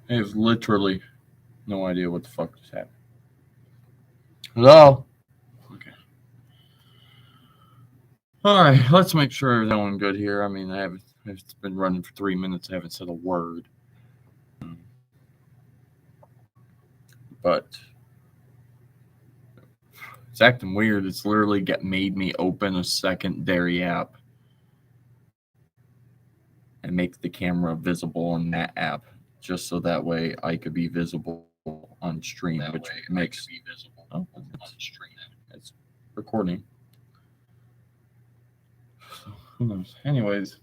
I have literally no idea what the fuck just happened. Hello? Okay. Alright, let's make sure everything's going good here. I mean, it's been running for 3 minutes. I haven't said a word. But it's acting weird. It's literally made me open a secondary app and make the camera visible in that app, just so that way I could be visible on stream, which makes it's recording. So who knows? Anyways,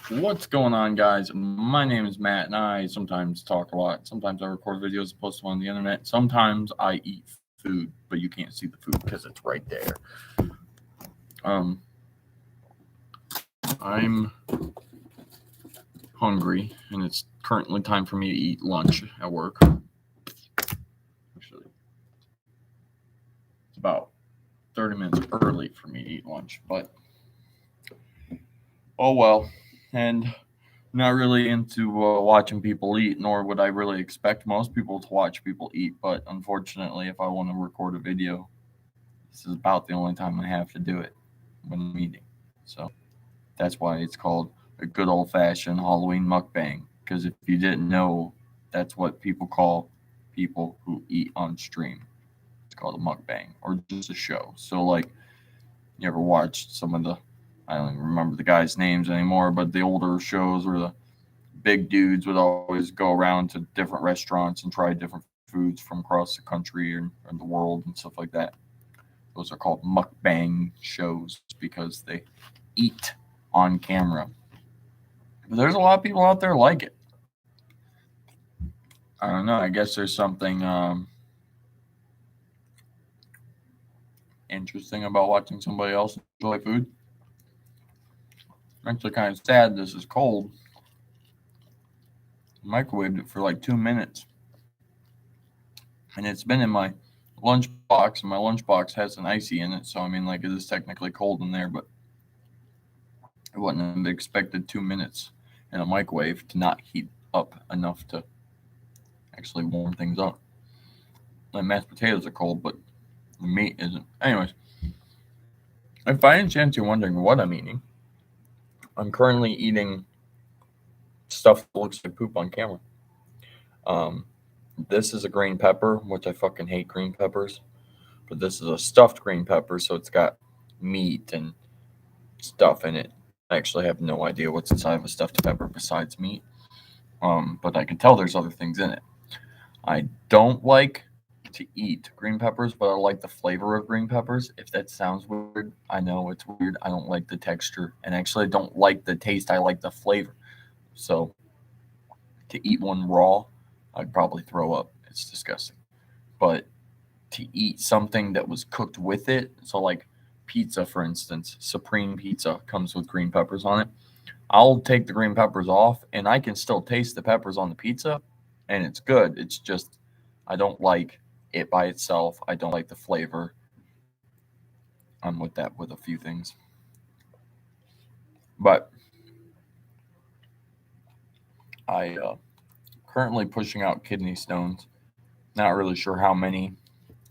what's going on, guys? My name is Matt, and I sometimes talk a lot. Sometimes I record videos, post them on the internet. Sometimes I eat food, but you can't see the food because it's right there. Um, I'm hungry, and it's currently time for me to eat lunch at work. Actually, it's about 30 minutes early for me to eat lunch, but oh well. And I'm not really into watching people eat, nor would I really expect most people to watch people eat. But unfortunately, if I want to record a video, this is about the only time I have to do it when I'm eating. So that's why it's called a good old fashioned Halloween mukbang. Because if you didn't know, that's what people call people who eat on stream. It's called a mukbang or just a show. So, like, you ever watched some of the, I don't even remember the guys' names anymore, but the older shows where the big dudes would always go around to different restaurants and try different foods from across the country and the world and stuff like that. Those are called mukbang shows because they eat on camera. But there's a lot of people out there like it. I don't know. I guess there's something interesting about watching somebody else enjoy food. Actually, kind of sad this is cold. I microwaved it for like 2 minutes. And it's been in my lunchbox, and my lunchbox has an icy in it. So, I mean, like, it is technically cold in there, but I wouldn't have expected 2 minutes in a microwave to not heat up enough to actually warm things up. The mashed potatoes are cold, but the meat isn't. Anyways, if by any chance you're wondering what I'm eating, I'm currently eating stuff that looks like poop on camera. Um, this is a green pepper, which I fucking hate green peppers. But this is a stuffed green pepper, so it's got meat and stuff in it. I actually have no idea what's inside of a stuffed pepper besides meat. But I can tell there's other things in it. I don't like to eat green peppers, but I like the flavor of green peppers. If that sounds weird, I know it's weird. I don't like the texture, and actually, I don't like the taste. I like the flavor. So to eat one raw, I'd probably throw up. It's disgusting. But to eat something that was cooked with it, so like pizza, for instance, supreme pizza comes with green peppers on it. I'll take the green peppers off, and I can still taste the peppers on the pizza, and it's good. It's just I don't like it by itself. I don't like the flavor. I'm with that with a few things, but I currently pushing out kidney stones. Not really sure how many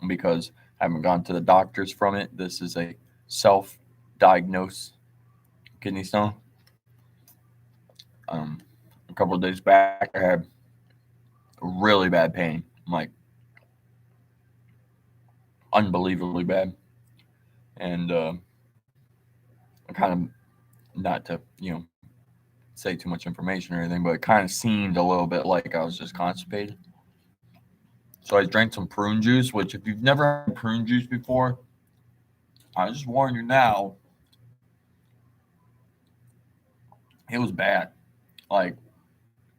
because I haven't gone to the doctors from it. This is a self-diagnosed kidney stone. Um, a couple of days back, I had really bad pain, like unbelievably bad, and I kind of not to say too much information or anything, but it kind of seemed a little bit like I was just constipated. So I drank some prune juice, which if you've never had prune juice before, I just warn you now, it was bad. Like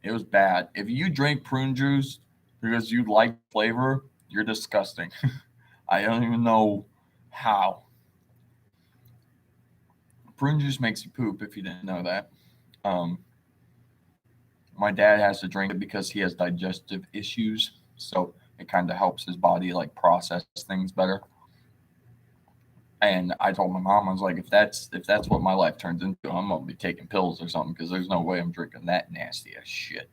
it was bad. If you drink prune juice because you like flavor, you're disgusting. I don't even know how. Prune juice makes you poop if you didn't know that. Um, my dad has to drink it because he has digestive issues, so it kind of helps his body like process things better. And I told my mom, I was like, if that's what my life turns into, I'm gonna be taking pills or something because there's no way I'm drinking that nasty ass shit.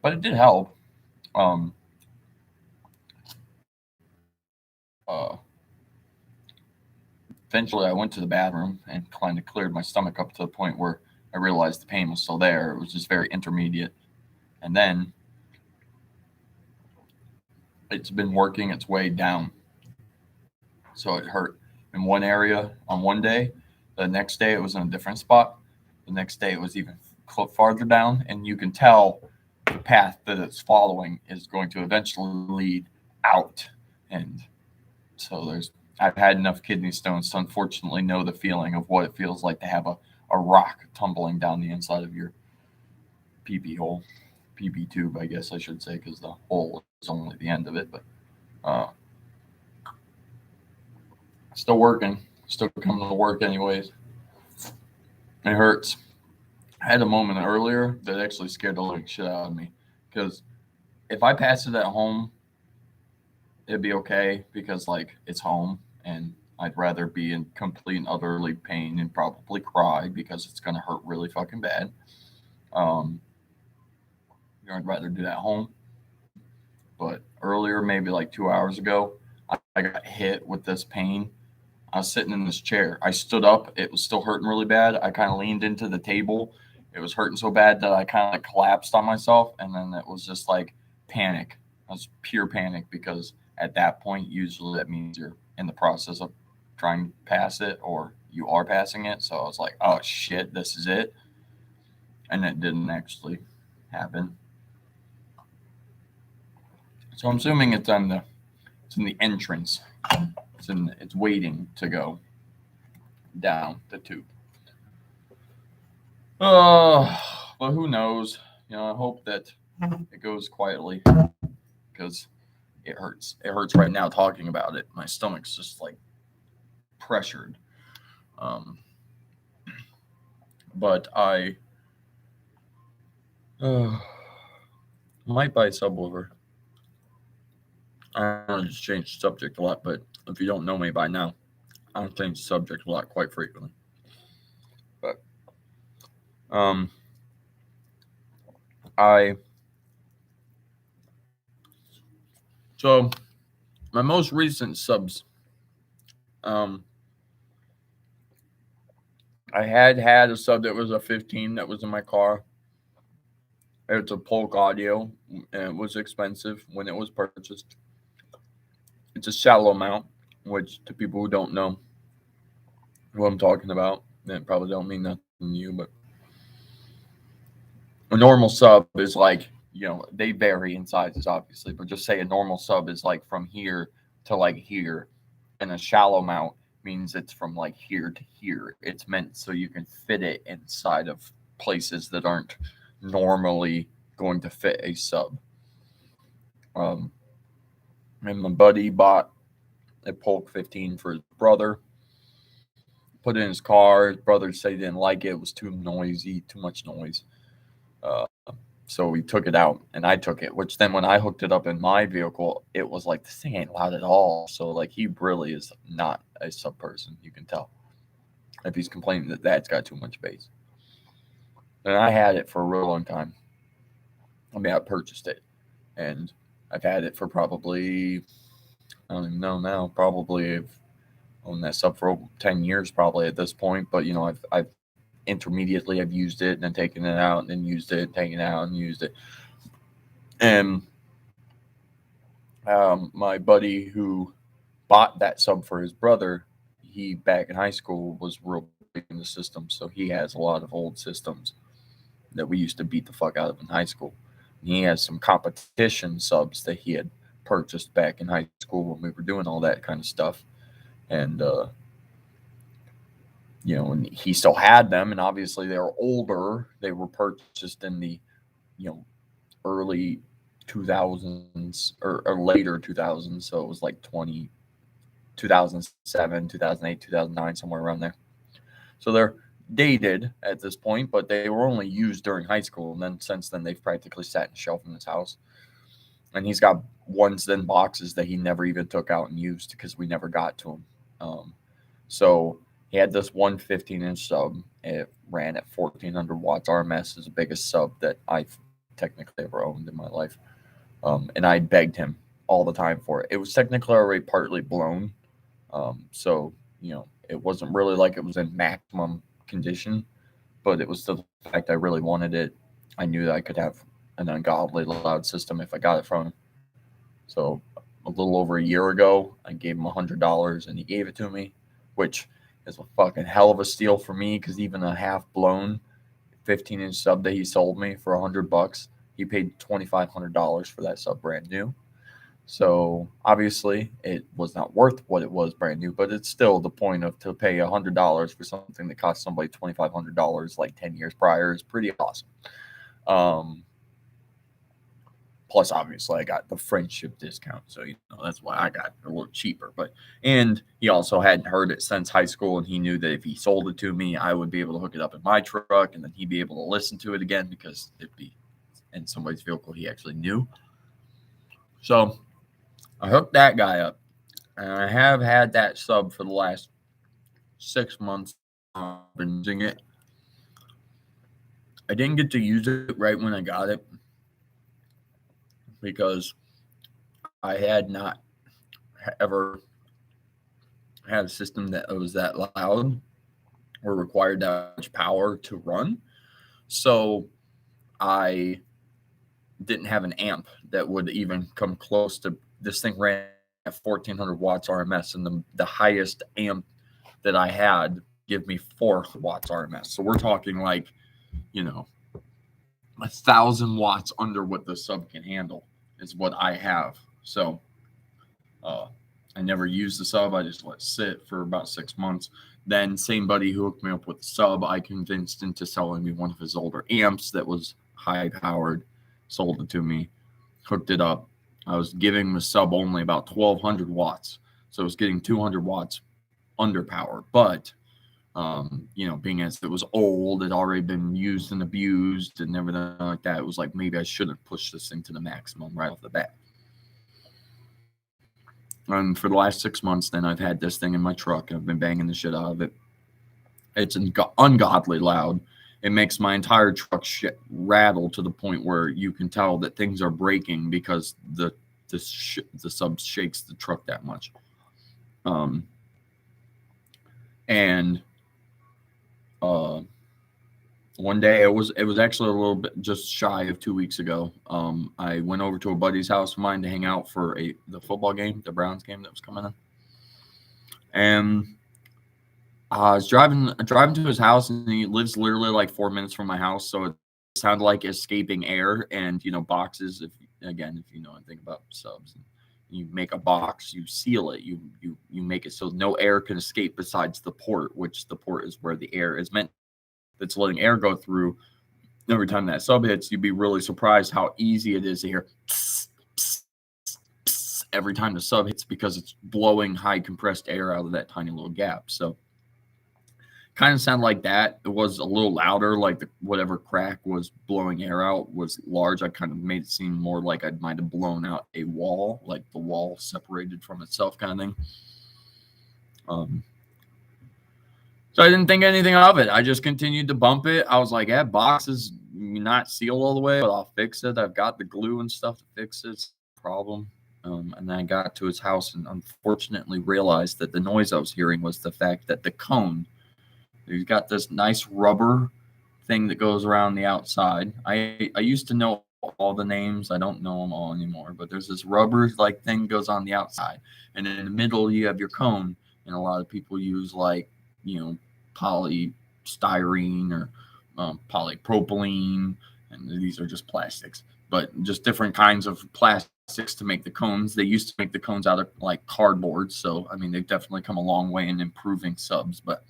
but it did help. Um, uh, Eventually, I went to the bathroom and kind of cleared my stomach up to the point where I realized the pain was still there. It was just very intermediate, and then it's been working its way down. So it hurt in one area on one day. The next day, it was in a different spot. The next day, it was even farther down, and you can tell the path that it's following is going to eventually lead out. And so I've had enough kidney stones to unfortunately know the feeling of what it feels like to have a rock tumbling down the inside of your pee hole, pee tube, I guess I should say, because the hole is only the end of it. But uh, still working, still coming to work anyways. It hurts. I had a moment earlier that actually scared the living shit out of me because if I pass it at home, it'd be okay because like it's home and I'd rather be in complete and utterly pain and probably cry because it's gonna hurt really fucking bad. Um, I'd rather do that at home. But earlier, maybe like 2 hours ago, I got hit with this pain. I was sitting in this chair. I stood up. It was still hurting really bad. I kind of leaned into the table. It was hurting so bad that I kind of like collapsed on myself. And then it was just like panic. It was pure panic because at that point, usually that means you're in the process of trying to pass it or you are passing it. So I was like, oh shit, this is it. And it didn't actually happen. So I'm assuming it's in the entrance. It's waiting to go down the tube. Uh, but who knows? I hope that it goes quietly because it hurts. It hurts right now talking about it. My stomach's just like pressured. Um, but I might buy a subwoofer. I don't just change the subject a lot, but if you don't know me by now, I don't change the subject a lot quite frequently. But um, I so my most recent subs. Um, I had a sub that was a 15 that was in my car. It's a Polk Audio, and it was expensive when it was purchased. It's a shallow mount, which to people who don't know what I'm talking about, that probably don't mean nothing to you, but a normal sub is like, they vary in sizes, obviously, but just say a normal sub is like from here to like here, and a shallow mount means it's from like here to here. It's meant so you can fit it inside of places that aren't normally going to fit a sub. Um, and my buddy bought a Polk 15 for his brother, put it in his car. His brother said he didn't like it. It was too noisy, too much noise. Uh, so we took it out and I took it, which then when I hooked it up in my vehicle, it was like, this thing ain't loud at all. So, like, he really is not a sub person. You can tell if he's complaining that that's got too much bass. And I had it for a real long time. I mean, I purchased it and I've had it for probably, I don't even know now, probably I've owned that sub for over 10 years probably at this point. But, I've intermediately I've used it and then taken it out and then used it, taken it out and used it. And my buddy who bought that sub for his brother, he back in high school was real big in the system. So he has a lot of old systems that we used to beat the fuck out of in high school. And he has some competition subs that he had purchased back in high school when we were doing all that kind of stuff. And and he still had them, and obviously they were older. They were purchased in the, early 2000s or later 2000s. So it was like 2007, 2008, 2009, somewhere around there. So they're dated at this point, but they were only used during high school. And then since then, they've practically sat in a shelf in his house. And he's got ones then boxes that he never even took out and used because we never got to him. So he had this 1 15-inch sub. It ran at 1400 watts RMS, is the biggest sub that I've technically ever owned in my life. And I begged him all the time for it. It was technically already partly blown, so it wasn't really like it was in maximum condition, but it was still the fact I really wanted it. I knew that I could have an ungodly loud system if I got it from him. So a little over a year ago, I gave him $100 and he gave it to me, which is a fucking hell of a steal for me because even a half blown 15-inch sub that he sold me for $100, he paid $2,500 for that sub brand new. So obviously it was not worth what it was brand new, but it's still the point of to pay $100 for something that cost somebody $2,500 like 10 years prior is pretty awesome. Plus, obviously, I got the friendship discount, so that's why I got a little cheaper. And he also hadn't heard it since high school, and he knew that if he sold it to me, I would be able to hook it up in my truck, and then he'd be able to listen to it again because it'd be in somebody's vehicle he actually knew. So I hooked that guy up, and I have had that sub for the last 6 months. I've been using it. I didn't get to use it right when I got it because I had not ever had a system that was that loud or required that much power to run. So I didn't have an amp that would even come close to this thing. Ran at 1400 watts RMS, and the highest amp that I had give me 400 watts RMS. So we're talking like 1,000 watts under what the sub can handle is what I have. So I never used the sub. I just let it sit for about 6 months. Then same buddy who hooked me up with the sub, I convinced into selling me one of his older amps that was high powered, sold it to me, hooked it up. I was giving the sub only about 1,200 watts. So I was getting 200 watts under power. But, being as it was old, it had already been used and abused and everything like that, it was like maybe I shouldn't push this thing to the maximum right off the bat. And for the last 6 months, then I've had this thing in my truck and I've been banging the shit out of it. It's ungodly loud. It makes my entire truck rattle to the point where you can tell that things are breaking because the sub shakes the truck that much. One day it was actually a little bit just shy of 2 weeks ago. I went over to a buddy's house of mine to hang out for the football game, the Browns game that was coming in, and I was driving to his house, and he lives literally like 4 minutes from my house, so it sounded like escaping air and boxes. If you know anything about subs, you make a box, you seal it, you make it so no air can escape besides the port, which the port is where the air is meant. That's letting air go through. Every time that sub hits, you'd be really surprised how easy it is to hear pss, pss, pss, every time the sub hits because it's blowing high compressed air out of that tiny little gap. So kind of sounded like that. It was a little louder, like whatever crack was blowing air out was large. I kind of made it seem more like I might have blown out a wall, like the wall separated from itself kind of thing. So I didn't think anything of it. I just continued to bump it. I was like, that box is not sealed all the way, but I'll fix it. I've got the glue and stuff to fix it. It's no problem. And then I got to his house and unfortunately realized that the noise I was hearing was the fact that the cone, he's got this nice rubber thing that goes around the outside. I used to know all the names. I don't know them all anymore, but there's this rubber like thing goes on the outside. And in the middle, you have your cone. And a lot of people use polystyrene or polypropylene, and these are just plastics, but just different kinds of plastics to make the cones. They used to make the cones out of like cardboard, so I mean they've definitely come a long way in improving subs, but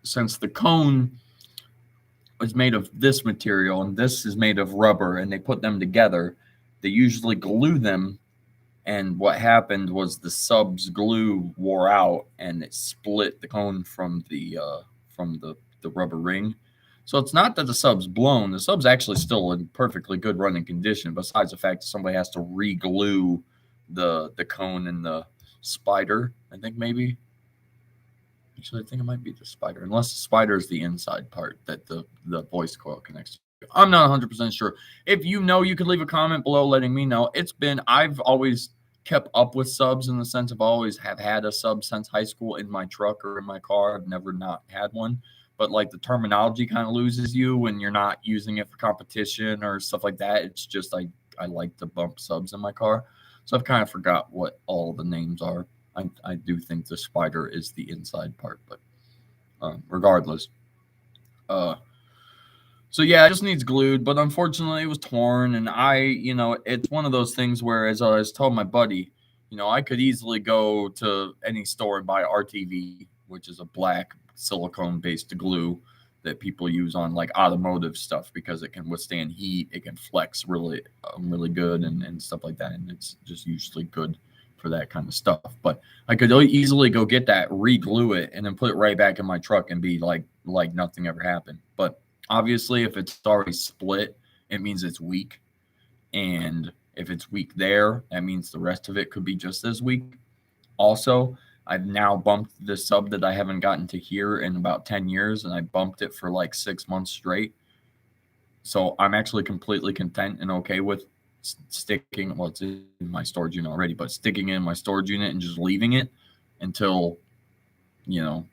since the cone is made of this material and this is made of rubber and they put them together, they usually glue them. And what happened was the sub's glue wore out and it split the cone from the rubber ring. So it's not that the sub's blown. The sub's actually still in perfectly good running condition, besides the fact that somebody has to re-glue the cone and the spider, I think maybe. Actually, I think it might be the spider, unless the spider is the inside part that the voice coil connects to. I'm not 100% sure. If you know, you could leave a comment below letting me know. I've always kept up with subs in the sense of always have had a sub since high school in my truck or in my car. I've never not had one. But like the terminology kind of loses you when you're not using it for competition or stuff like that. It's just I like to bump subs in my car. So I've kind of forgot what all the names are. I do think the spider is the inside part, but regardless. Uh, So yeah, it just needs glued, but unfortunately it was torn. And it's one of those things where, as I was told my buddy, I could easily go to any store and buy RTV, which is a black silicone based glue that people use on like automotive stuff because it can withstand heat, it can flex really good and stuff like that. And it's just usually good for that kind of stuff. But I could easily go get that, re-glue it, and then put it right back in my truck and be like nothing ever happened. But obviously, if it's already split, it means it's weak. And if it's weak there, that means the rest of it could be just as weak. Also, I've now bumped the sub that I haven't gotten to here in about 10 years, and I bumped it for like 6 months straight. So I'm actually completely content and okay with sticking, well, it's in my storage unit already, but sticking it in my storage unit and just leaving it until, you know,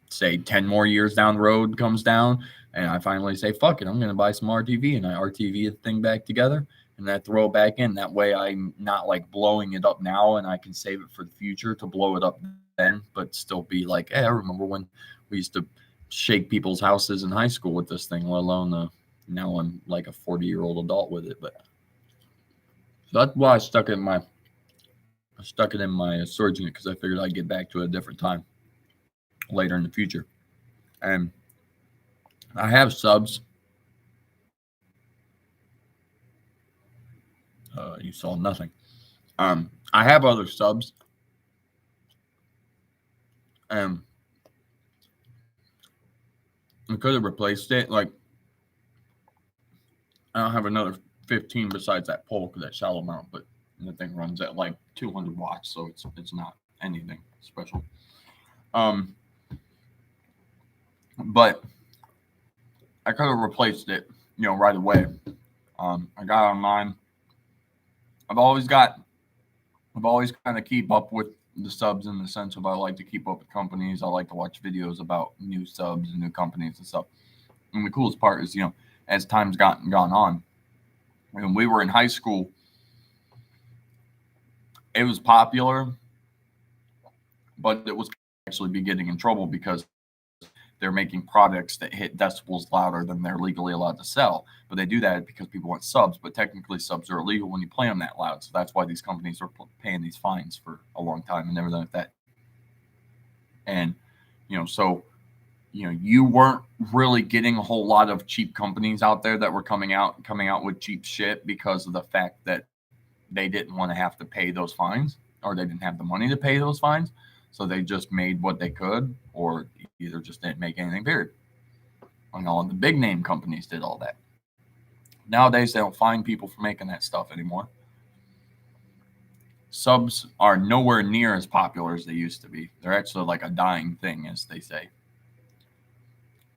say 10 more years down the road comes down and I finally say, fuck it, I'm going to buy some RTV, and I RTV the thing back together and I throw it back in. That way I'm not like blowing it up now, and I can save it for the future to blow it up then, but still be like, hey, I remember when we used to shake people's houses in high school with this thing, let alone now I'm like a 40-year-old adult with it. But so that's why I stuck it in my storage unit, because I figured I'd get back to it a different time later in the future. And I have subs. You saw nothing. I have other subs. And I could have replaced it. Like, I don't have another 15 besides that pole, that shallow mount, but the thing runs at like 200 watts, so it's not anything special. But I could have replaced it, right away. I got online. I've always kind of keep up with the subs in the sense of I like to keep up with companies. I like to watch videos about new subs and new companies and stuff. And the coolest part is, as time's gone on, when we were in high school, it was popular, but it was actually be getting in trouble because they're making products that hit decibels louder than they're legally allowed to sell. But they do that because people want subs, but technically subs are illegal when you play them that loud. So that's why these companies are paying these fines for a long time and everything like that. And, so, you weren't really getting a whole lot of cheap companies out there that were coming out with cheap shit because of the fact that they didn't want to have to pay those fines, or they didn't have the money to pay those fines. So they just made what they could, or either just didn't make anything, period. And all the big name companies did all that. Nowadays, they don't fine people for making that stuff anymore. Subs are nowhere near as popular as they used to be. They're actually like a dying thing, as they say.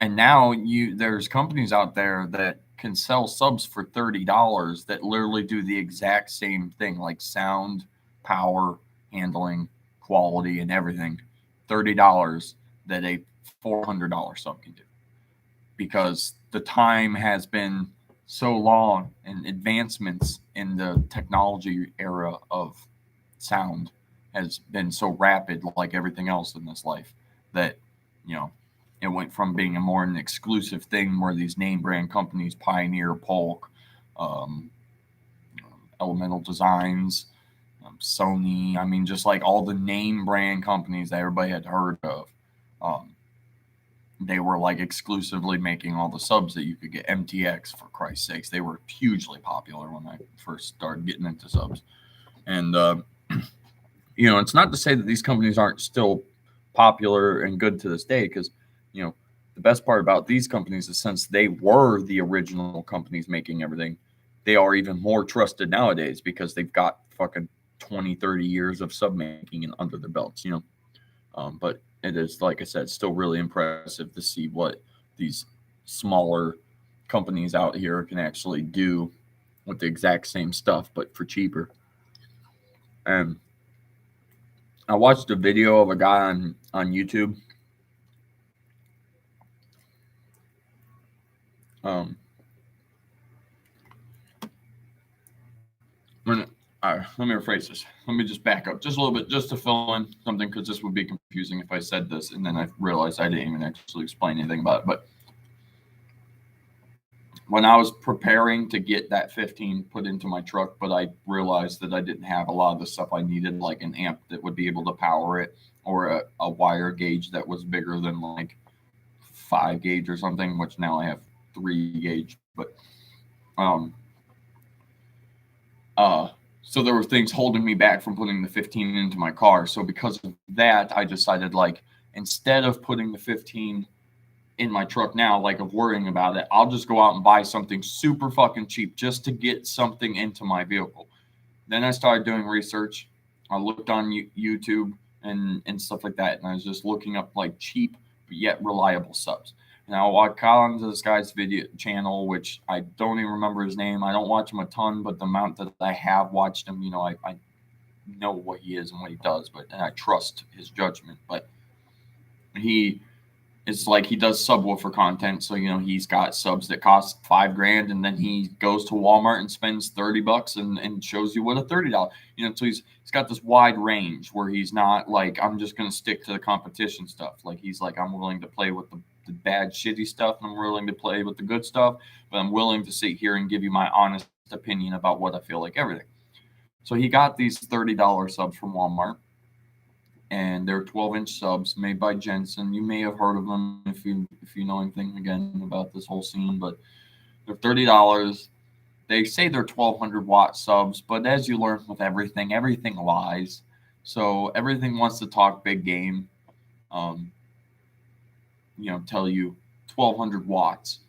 And now there's companies out there that can sell subs for $30 that literally do the exact same thing, like sound, power, handling, quality, and everything. $30 that a $400 sub can do, because the time has been so long and advancements in the technology era of sound has been so rapid, like everything else in this life, that it went from being a more an exclusive thing where these name brand companies, Pioneer, Polk, Elemental Designs, Sony, I mean, just like all the name brand companies that everybody had heard of, they were like exclusively making all the subs that you could get. MTX, for Christ's sakes, they were hugely popular when I first started getting into subs. And it's not to say that these companies aren't still popular and good to this day, because the best part about these companies is, since they were the original companies making everything, they are even more trusted nowadays because they've got fucking 20-30 years of sub making under their belts. But it is, like I said, still really impressive to see what these smaller companies out here can actually do with the exact same stuff, but for cheaper. And I watched a video of a guy on YouTube. Um, when, let me rephrase this. Let me just back up just a little bit, just to fill in something, because this would be confusing if I said this and then I realized I didn't even actually explain anything about it. But when I was preparing to get that 15 put into my truck, but I realized that I didn't have a lot of the stuff I needed, like an amp that would be able to power it, or a wire gauge that was bigger than like 5 gauge or something, which now I have 3 gauge. But um so there were things holding me back from putting the 15 into my car. So because of that, I decided, like, instead of putting the 15 in my truck now, like, of worrying about it, I'll just go out and buy something super fucking cheap just to get something into my vehicle. Then I started doing research. I looked on YouTube and stuff like that, and I was just looking up like cheap but yet reliable subs. Now I caught onto this guy's video channel, which I don't even remember his name. I don't watch him a ton, but the amount that I have watched him, I know what he is and what he does, and I trust his judgment. But it's like he does subwoofer content, so he's got subs that cost $5,000, and then he goes to Walmart and spends $30 and shows you what a $30. So he's got this wide range where he's not like, I'm just gonna stick to the competition stuff. Like, he's like, I'm willing to play with the bad shitty stuff, and I'm willing to play with the good stuff, but I'm willing to sit here and give you my honest opinion about what I feel like everything. So he got these $30 subs from Walmart, and they're 12-inch subs made by Jensen. You may have heard of them if you know anything again about this whole scene, but they're $30. They say they're 1,200 watt subs, but as you learn with everything lies. So everything wants to talk big game. Tell you 1,200 watts.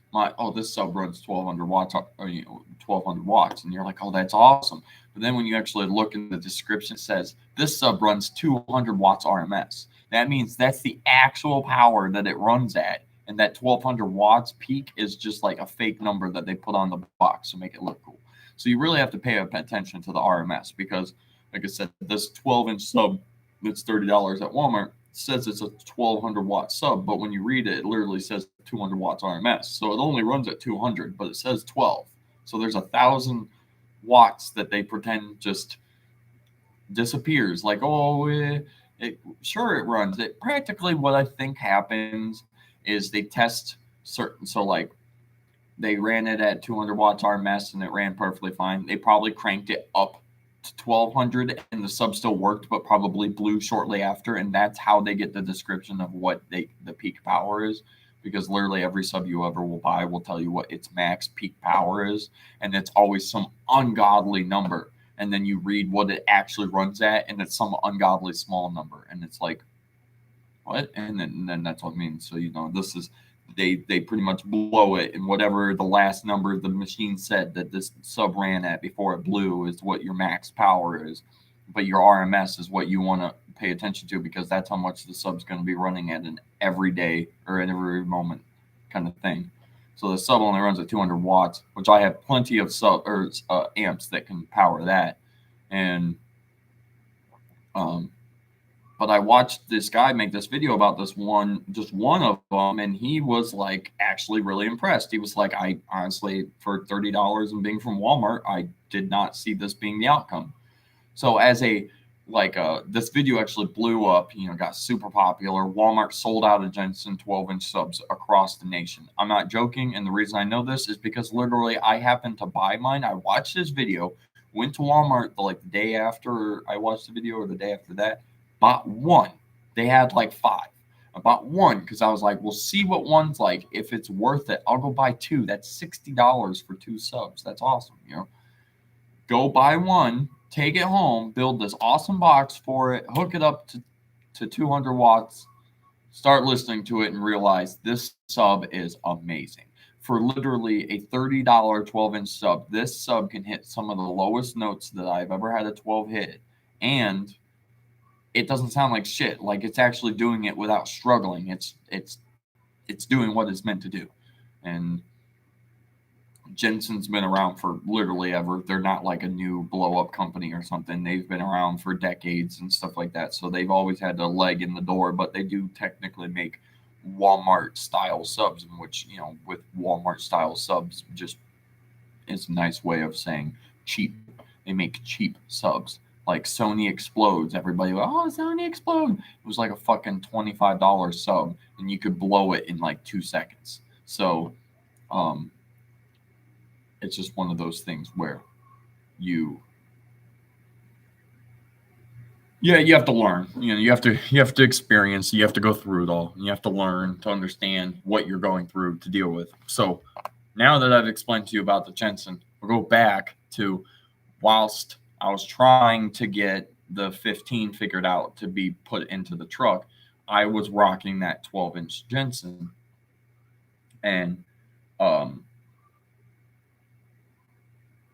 This sub runs 1,200 watts, or 1,200 watts, and you're like, oh, that's awesome. But then when you actually look in the description, it says this sub runs 200 watts RMS. That means that's the actual power that it runs at, and that 1,200 watts peak is just like a fake number that they put on the box to make it look cool. So you really have to pay attention to the RMS, because, like I said, this 12-inch sub that's $30 at Walmart says it's a 1,200 watt sub, but when you read it, it literally says 200 watts RMS. So it only runs at 200, but it says 12. So there's 1,000 watts that they pretend just disappears. Like, sure, it runs. It practically, what I think happens is they test certain. So like, they ran it at 200 watts RMS and it ran perfectly fine. They probably cranked it up to 1,200 and the sub still worked, but probably blew shortly after, and that's how they get the description of what the peak power is, because literally every sub you ever will buy will tell you what its max peak power is, and it's always some ungodly number, and then you read what it actually runs at and it's some ungodly small number, and it's like, what? And then that's what it means. So this is, they pretty much blow it, and whatever the last number the machine said that this sub ran at before it blew is what your max power is, but your RMS is what you want to pay attention to, because that's how much the sub's going to be running at an every day or at every moment kind of thing. So the sub only runs at 200 watts, which I have plenty of amps that can power that, and but I watched this guy make this video about just one of them, and he was like actually really impressed. He was like, I honestly, for $30 and being from Walmart, I did not see this being the outcome. So as this video actually blew up, got super popular. Walmart sold out of Jensen 12-inch subs across the nation. I'm not joking, and the reason I know this is because literally I happened to buy mine. I watched this video, went to Walmart the day after I watched the video, or the day after that, bought one. They had like 5. I bought one because I was like, we'll see what one's like. If it's worth it, I'll go buy 2. That's $60 for 2 subs. That's awesome, Go buy one, take it home, build this awesome box for it, hook it up to 200 watts, start listening to it, and realize this sub is amazing. For literally a $30 12-inch sub, this sub can hit some of the lowest notes that I've ever had a 12 hit, and it doesn't sound like shit. Like, it's actually doing it without struggling. It's doing what it's meant to do. And Jensen's been around for literally ever. They're not like a new blow up company or something. They've been around for decades and stuff like that. So they've always had a leg in the door, but they do technically make Walmart style subs, in which, with Walmart style subs, just it's a nice way of saying cheap. They make cheap subs. Like Sony Explodes. Everybody, oh, Sony Explode. It was like a fucking $25 sub, and you could blow it in like 2 seconds. So, it's just one of those things where you you have to learn. You have to experience, you have to go through it all. You have to learn to understand what you're going through to deal with. So now that I've explained to you about the Jensen, we'll go back to whilst I was trying to get the 15 figured out to be put into the truck, I was rocking that 12-inch Jensen. And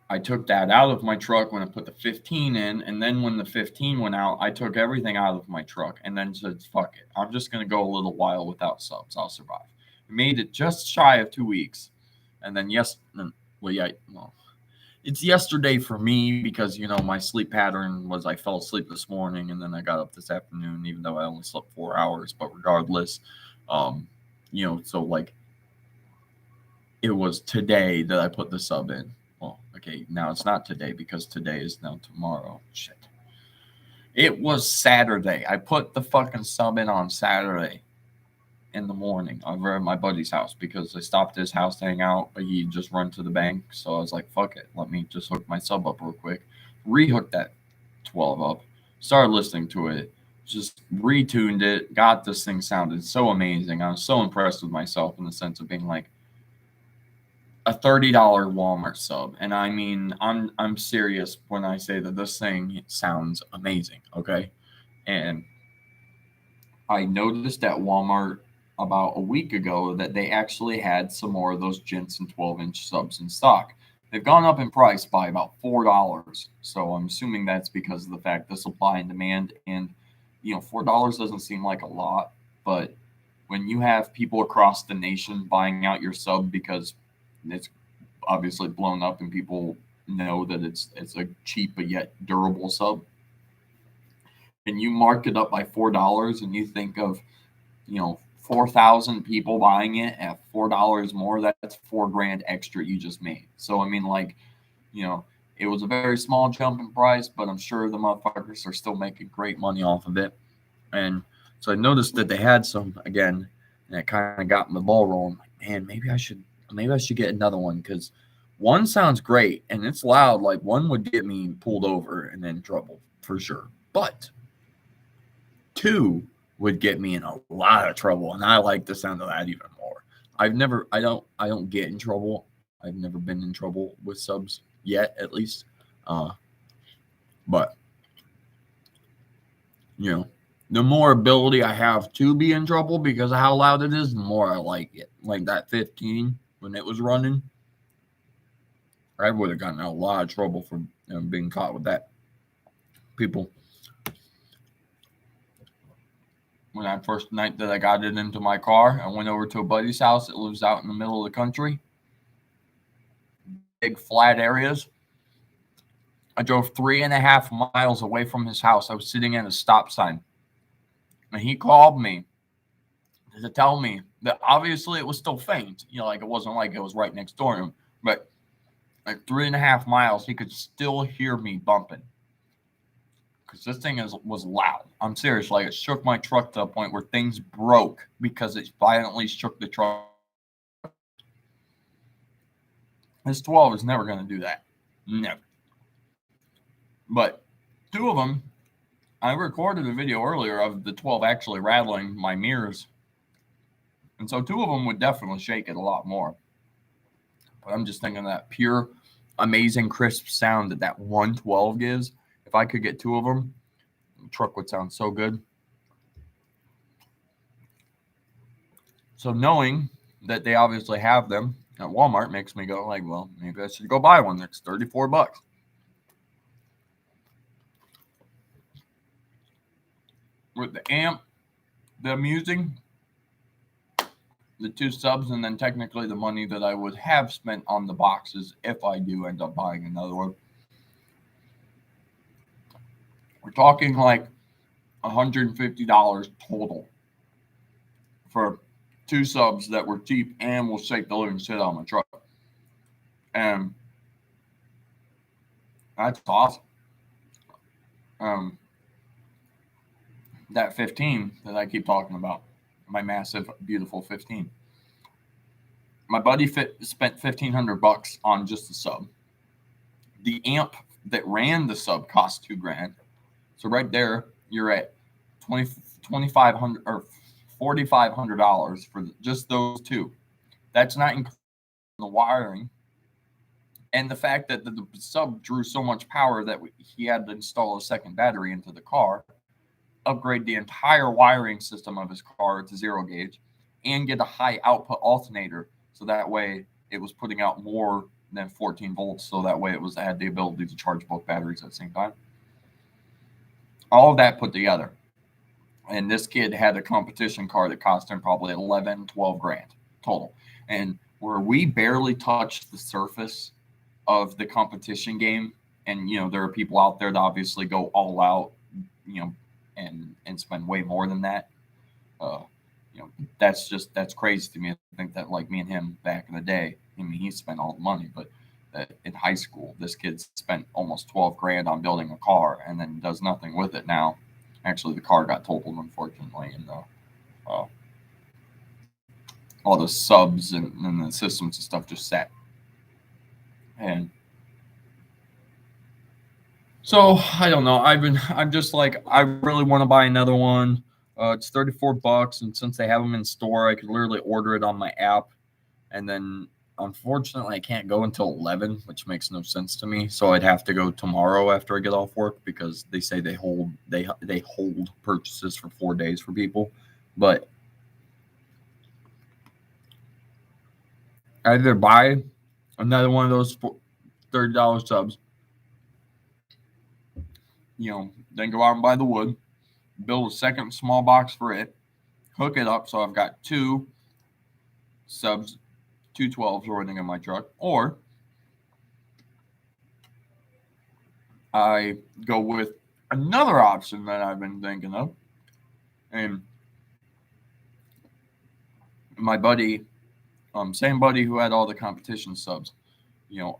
I took that out of my truck when I put the 15 in, and then when the 15 went out, I took everything out of my truck and then said, fuck it. I'm just going to go a little while without subs. I'll survive. I made it just shy of 2 weeks. And then it's yesterday for me because, my sleep pattern was I fell asleep this morning and then I got up this afternoon, even though I only slept 4 hours. But regardless, so like it was today that I put the sub in. Well, okay, now it's not today because today is now tomorrow. Shit. It was Saturday. I put the fucking sub in on Saturday in the morning over at my buddy's house because I stopped at his house to hang out, but he just run to the bank. So I was like, fuck it. Let me just hook my sub up real quick. Rehooked that 12 up. Started listening to it. Just retuned it. Got this thing sounded so amazing. I was so impressed with myself in the sense of being like, a $30 Walmart sub, and I mean, I'm serious when I say that this thing sounds amazing. Okay, and I noticed at Walmart about a week ago that they actually had some more of those Jensen 12-inch subs in stock. They've gone up in price by about $4, so I'm assuming that's because of the fact the supply and demand. And $4 doesn't seem like a lot, but when you have people across the nation buying out your sub because it's obviously blown up and people know that it's a cheap but yet durable sub, and you mark it up by $4 and you think of 4,000 people buying it at $4 more, that's $4,000 extra you just made. So I mean, like, it was a very small jump in price, but I'm sure the motherfuckers are still making great money off of it. And so I noticed that they had some again, and it kind of got the ball rolling. Like, man, maybe I should get another one because one sounds great and it's loud. Like one would get me pulled over and in trouble for sure, but two would get me in a lot of trouble, and I like the sound of that even more. I don't get in trouble. I've never been in trouble with subs yet, at least. But the more ability I have to be in trouble because of how loud it is, the more I like it. Like that 15 when it was running, I would have gotten in a lot of trouble for being caught with that. People, when I first night that I got it into my car, I went over to a buddy's house that lives out in the middle of the country. Big flat areas. I drove 3.5 miles away from his house. I was sitting at a stop sign. And he called me to tell me that obviously it was still faint. Like it wasn't like it was right next door to him. But at 3.5 miles, he could still hear me bumping. Because this thing was loud. I'm serious. Like it shook my truck to the point where things broke because it violently shook the truck. This 12 is never going to do that. Never. But two of them, I recorded a video earlier of the 12 actually rattling my mirrors. And so two of them would definitely shake it a lot more. But I'm just thinking that pure, amazing, crisp sound that 112 gives. If I could get two of them, the truck would sound so good. So knowing that they obviously have them at Walmart makes me go like, well, maybe I should go buy one. That's $34. With the amp that I'm using, the 2 subs, and then technically the money that I would have spent on the boxes if I do end up buying another one. We're talking like $150 total for 2 subs that were cheap and will shake the living shit out of my truck. And that's awesome. That 15 that I keep talking about, my massive, beautiful 15. My buddy spent $1,500 on just the sub. The amp that ran the sub cost $2,000. So right there, you're at $2,500 or $4,500 for just those 2. That's not including the wiring and the fact that the sub drew so much power that he had to install a second battery into the car, upgrade the entire wiring system of his car to 0 gauge, and get a high output alternator so that way it was putting out more than 14 volts, so that way it had the ability to charge both batteries at the same time. All of that put together. And this kid had a competition car that cost him probably 11, 12 grand total. And where we barely touched the surface of the competition game, and there are people out there that obviously go all out, and spend way more than that. That's crazy to me. I think that like me and him back in the day, I mean, he spent all the money, but in high school, this kid spent almost 12 grand on building a car and then does nothing with it now. Actually, the car got totaled, unfortunately, and all the subs and the systems and stuff just sat. And so I don't know. I'm just like, I really want to buy another one. It's $34, and since they have them in store, I could literally order it on my app. And then, unfortunately, I can't go until 11, which makes no sense to me. So I'd have to go tomorrow after I get off work because they say they hold purchases for 4 days for people. But either buy another one of those $30 subs, then go out and buy the wood, build a second small box for it, hook it up so I've got 2 subs, 2 12s running in my truck, or I go with another option that I've been thinking of. And my buddy, same buddy who had all the competition subs,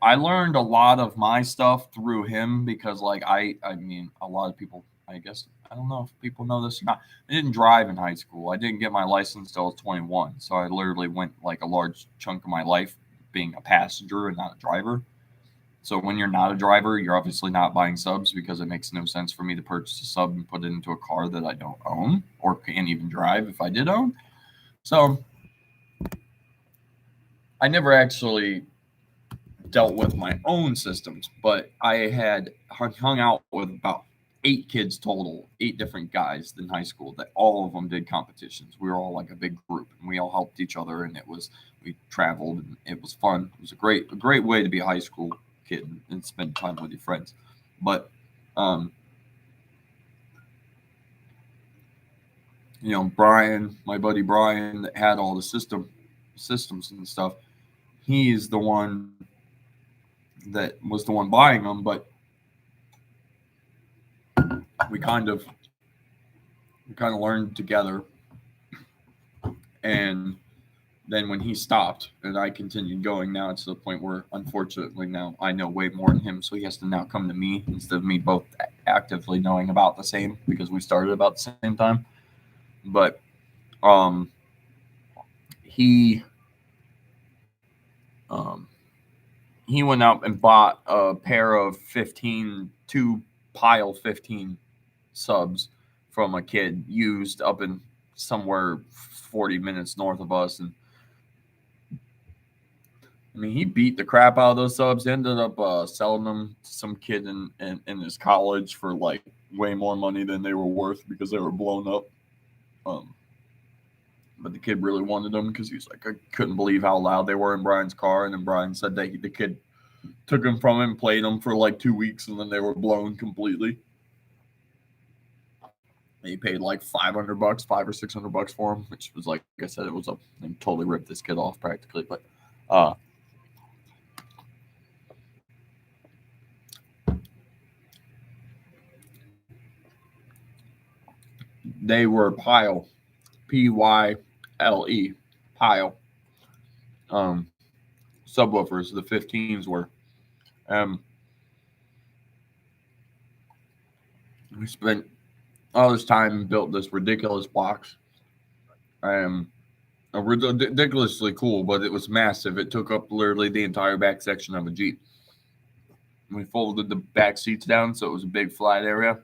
I learned a lot of my stuff through him because, like, I mean, a lot of people, I guess, I don't know if people know this or not. I didn't drive in high school. I didn't get my license till I was 21. So I literally went like a large chunk of my life being a passenger and not a driver. So when you're not a driver, you're obviously not buying subs because it makes no sense for me to purchase a sub and put it into a car that I don't own or can't even drive if I did own. So I never actually dealt with my own systems, but I had hung out with about 8 kids total, 8 different guys in high school that all of them did competitions. We were all like a big group and we all helped each other, and we traveled and it was fun. It was a great way to be a high school kid and spend time with your friends. But Brian, my buddy Brian, that had all the systems and stuff, he's the one that was the one buying them, but we kind of learned together. And then when he stopped and I continued going, now it's to the point where unfortunately now I know way more than him, so he has to now come to me instead of me both actively knowing about the same, because we started about the same time. But he went out and bought a pair of 15 subs from a kid used up in somewhere 40 minutes north of us. And I mean, he beat the crap out of those subs. He ended up selling them to some kid in his college for like way more money than they were worth because they were blown up. But the kid really wanted them because he's like, I couldn't believe how loud they were in Brian's car. And then Brian said that the kid took them from him, played them for like 2 weeks, and then they were blown completely. They paid like $500, $500 or $600 for them, which was like I said, it was they totally ripped this kid off practically. But they were Pyle, Pyle, Pyle subwoofers. The 15s were. We spent all this time and built this ridiculous box. Ridiculously cool, but it was massive. It took up literally the entire back section of a Jeep. We folded the back seats down so it was a big flat area,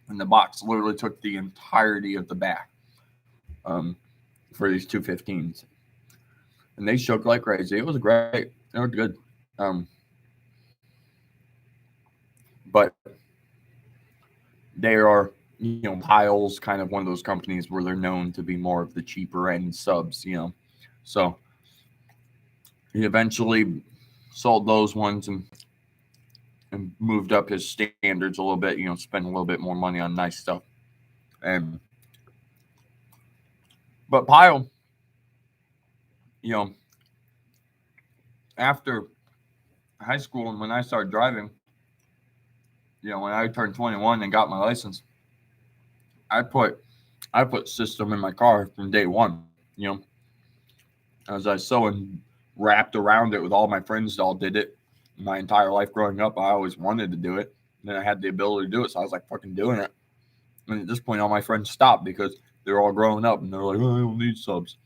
and the box literally took the entirety of the back for these 215s. And they shook like crazy. It was great. They were good. But they are, Pyle's kind of one of those companies where they're known to be more of the cheaper end subs, So he eventually sold those ones and moved up his standards a little bit, spend a little bit more money on nice stuff. But Pyle, after high school and when I started driving, when I turned 21 and got my license, I put system in my car from day one. As I so wrapped around it with all my friends all did it my entire life growing up. I always wanted to do it. And then I had the ability to do it, so I was like fucking doing it. And at this point, all my friends stopped because they're all growing up and they're like, "Oh, I don't need subs."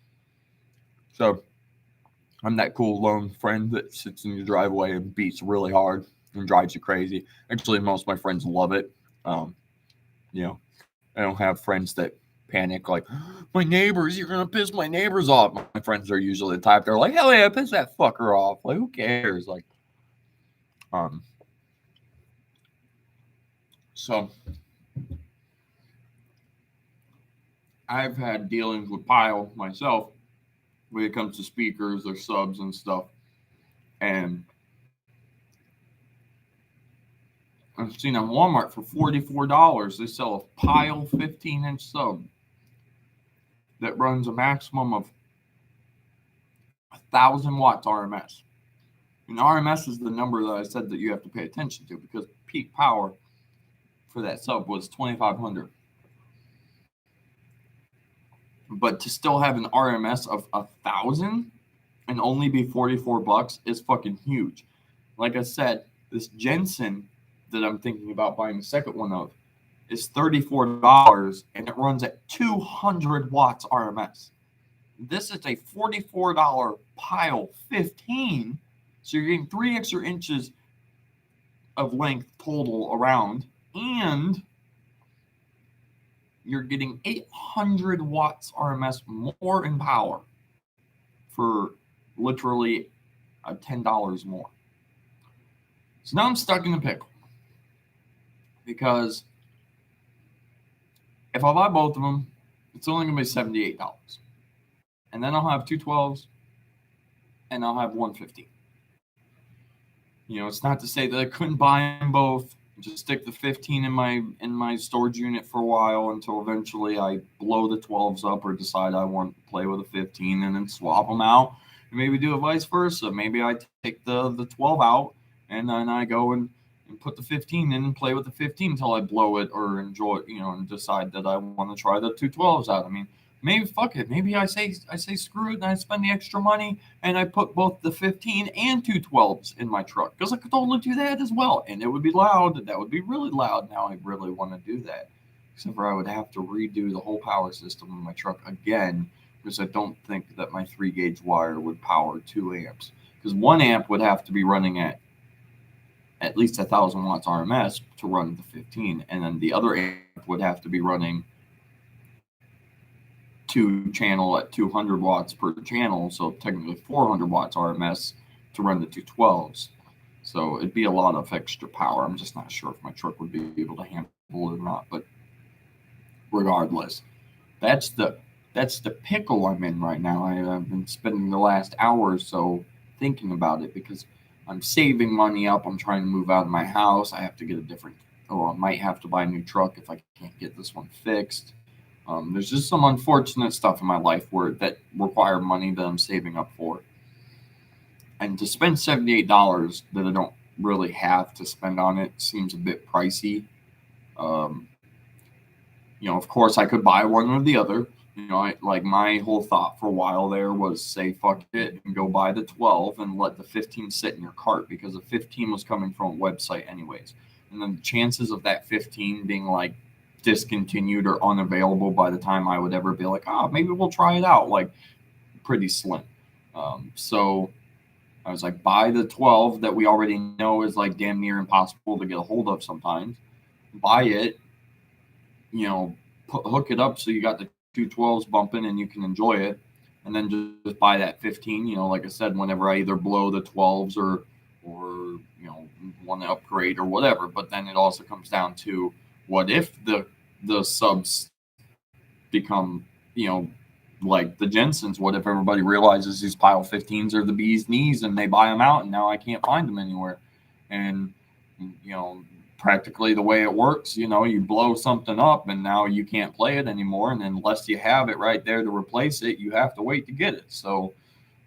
So I'm that cool lone friend that sits in your driveway and beats really hard and drives you crazy. Actually, most of my friends love it. I don't have friends that panic like, "My neighbors, you're gonna piss my neighbors off." My friends are usually the type they're like, "Hell yeah, piss that fucker off." Like, who cares? Like, so I've had dealings with Pyle myself when it comes to speakers or subs and stuff, and I've seen on Walmart for $44 they sell a Pyle 15-inch sub that runs a maximum of 1,000 watts RMS. And RMS is the number that I said that you have to pay attention to because peak power for that sub was 2,500. But to still have an RMS of 1,000 and only be $44 is fucking huge. Like I said, this Jensen that I'm thinking about buying the second one of is $34 and it runs at 200 watts RMS. This is a $44 Pyle 15, so you're getting 3 extra inches of length total around, and you're getting 800 watts RMS more in power for literally $10 more. So now I'm stuck in a pickle because if I buy both of them, it's only going to be $78. And then I'll have 212s and I'll have 115. It's not to say that I couldn't buy them both. Just stick the 15 in my storage unit for a while until eventually I blow the 12s up or decide I want to play with a 15 and then swap them out. And maybe do it vice versa. Maybe I take the 12 out and then I go and put the 15 in and play with the 15 until I blow it or enjoy it, and decide that I want to try the 212s out. I mean, maybe fuck it. Maybe I say screw it and I spend the extra money and I put both the 15 and 212s in my truck because I could totally do that as well. And it would be loud. That would be really loud. Now I really want to do that. Except for I would have to redo the whole power system in my truck again because I don't think that my 3-gauge wire would power 2 amps. Because 1 amp would have to be running at least 1,000 watts RMS to run the 15. And then the other amp would have to be running 2 channel at 200 watts per channel, so technically 400 watts RMS to run the 212s. So it'd be a lot of extra power. I'm just not sure if my truck would be able to handle it or not. But regardless, that's the pickle I'm in right now. I've been spending the last hour or so thinking about it because I'm saving money up. I'm trying to move out of my house. I have to get a different I might have to buy a new truck if I can't get this one fixed. There's just some unfortunate stuff in my life that require money that I'm saving up for. And to spend $78 that I don't really have to spend on it seems a bit pricey. Um, of course, I could buy one or the other. Like my whole thought for a while there was say fuck it and go buy the 12 and let the 15 sit in your cart, because the 15 was coming from a website anyways. And then the chances of that 15 being like discontinued or unavailable by the time I would ever be like, maybe we'll try it out, like pretty slim. So I was like, buy the 12 that we already know is like damn near impossible to get a hold of sometimes. Buy it, hook it up so you got the two 12s bumping and you can enjoy it. And then just buy that 15, like I said, whenever I either blow the 12s or want to upgrade or whatever. But then it also comes down to, what if the subs become, like the Jensens? What if everybody realizes these pile 15s are the bee's knees and they buy them out and now I can't find them anywhere? And, practically the way it works, you blow something up and now you can't play it anymore. And unless you have it right there to replace it, you have to wait to get it. So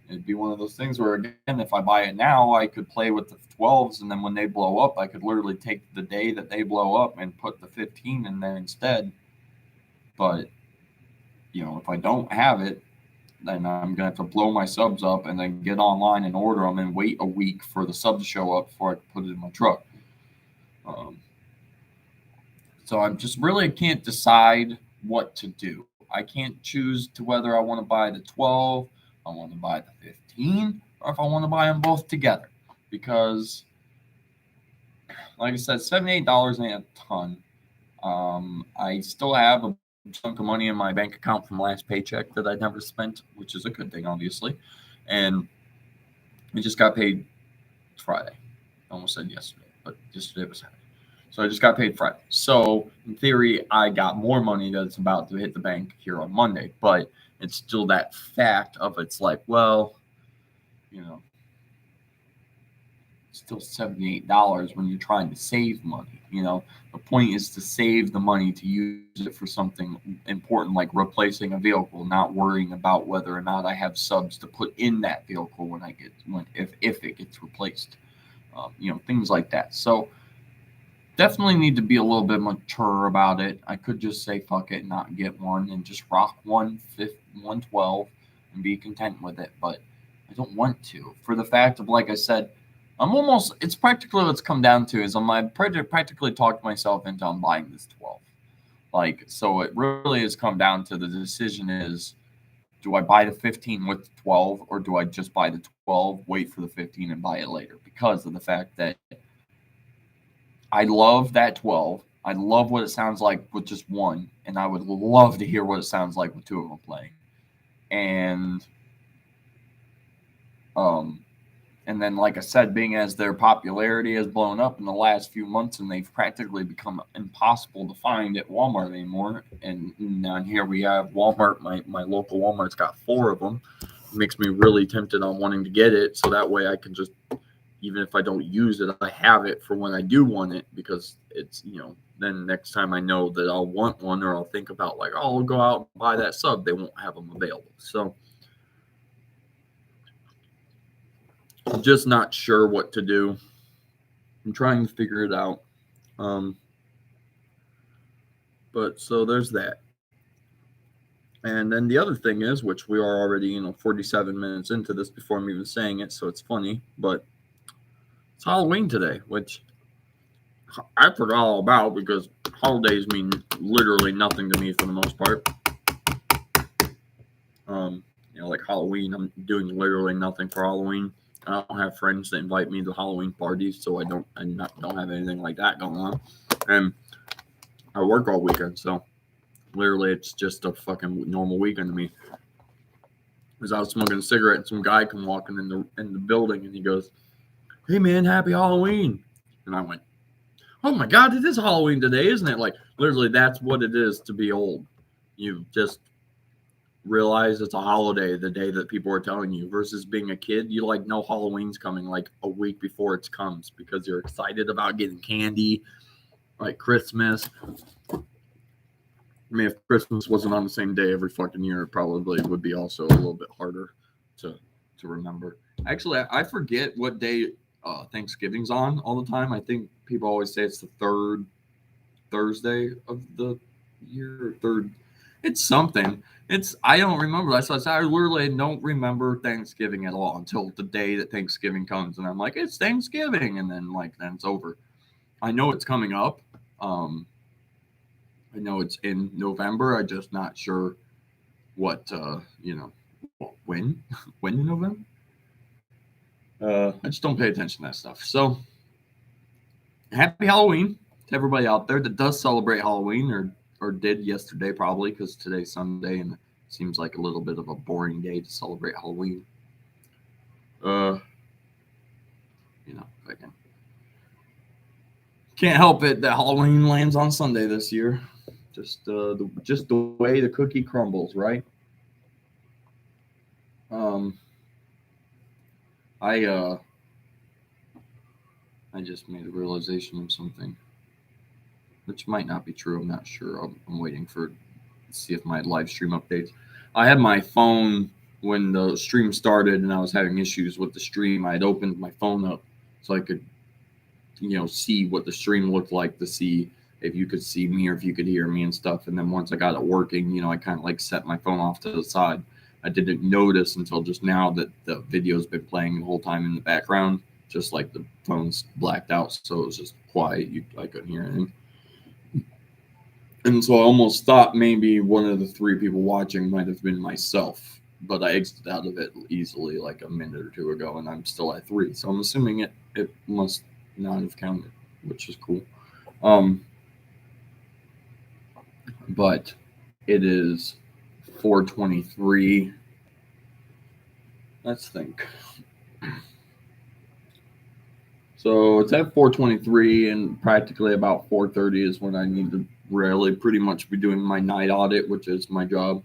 it'd be one of those things where, again, if I buy it now, I could play with the 12s. And then when they blow up, I could literally take the day that they blow up and put the 15 in there instead. But, if I don't have it, then I'm going to have to blow my subs up and then get online and order them and wait a week for the sub to show up before I can put it in my truck. So I just really can't decide what to do. I can't choose to whether I want to buy the 12, I want to buy the 15, or if I want to buy them both together. Because, like I said, $78 ain't a ton. I still have a chunk of money in my bank account from last paycheck that I never spent, which is a good thing, obviously. And we just got paid Friday. I almost said yesterday, but yesterday was Saturday. So I just got paid Friday. So in theory, I got more money that's about to hit the bank here on Monday. But it's still that fact of, it's like, well, still $78 when you're trying to save money. The point is to save the money to use it for something important, like replacing a vehicle, not worrying about whether or not I have subs to put in that vehicle if it gets replaced. Things like that. So definitely need to be a little bit mature about it. I could just say fuck it and not get one and just rock 112 and be content with it, but I don't want to, for the fact of, like I said, it's practically what's come down to is I practically talked myself into buying this 12. So it really has come down to, the decision is, do I buy the 15 with the 12, or do I just buy the 12, wait for the 15 and buy it later? Because of the fact that I love that 12. I love what it sounds like with just one, and I would love to hear what it sounds like with two of them playing. And then, like I said, being as their popularity has blown up in the last few months, and they've practically become impossible to find at Walmart anymore. And here we have Walmart. My local Walmart's got 4 of them. It makes me really tempted on wanting to get it, so that way I can just, even if I don't use it, I have it for when I do want it, because it's, then next time I know that I'll want one, or I'll think about like, I'll go out and buy that sub, they won't have them available. So I'm just not sure what to do. I'm trying to figure it out. But so there's that. And then the other thing is, which we are already, 47 minutes into this before I'm even saying it, so it's funny, but it's Halloween today, which I forgot all about, because holidays mean literally nothing to me for the most part. Like Halloween, I'm doing literally nothing for Halloween. I don't have friends that invite me to Halloween parties, so I don't have anything like that going on. And I work all weekend, so literally it's just a fucking normal weekend to me. I was out smoking a cigarette, and some guy come walking in the building, and he goes, "Hey man, happy Halloween!" And I went, "Oh my God, it is Halloween today, isn't it?" Like, literally, that's what it is to be old. You just realize it's a holiday the day that people are telling you, versus being a kid. You know Halloween's coming like a week before it comes, because you're excited about getting candy, like Christmas. I mean, if Christmas wasn't on the same day every fucking year, it probably would be also a little bit harder to remember. Actually, I forget what day Thanksgiving's on all the time. I think people always say it's the third Thursday of the year, or third. It's something. It's I don't remember. That's why I literally don't remember Thanksgiving at all until the day that Thanksgiving comes, and I'm like, it's Thanksgiving, and then it's over. I know it's coming up. Um, I know it's in November. I'm just not sure what when when in November. I just don't pay attention to that stuff. So happy Halloween to everybody out there that does celebrate Halloween or did yesterday probably because today's Sunday and it seems like a little bit of a boring day to celebrate Halloween. Uh, I can't help it that Halloween lands on Sunday this year. Just the way the cookie crumbles, right? Um, I I just made a realization of something, which might not be true. I'm not sure. I'm waiting for to see if my live stream updates. I had my phone when the stream started, and I was having issues with the stream. I had opened my phone up so I could, see what the stream looked like to see if you could see me or if you could hear me and stuff. And then once I got it working, I kind of like set my phone off to the side. I didn't notice until just now that the video's been playing the whole time in the background, just like the phone's blacked out, so it was just quiet. I couldn't hear anything. And so I almost thought maybe one of the three people watching might have been myself, but I exited out of it easily like a minute or two ago, and I'm still at three. So I'm assuming it must not have counted, which is cool. But it is 4:23. Let's think. So it's at 4:23, and practically about 4:30 is when I need to really pretty much be doing my night audit, which is my job.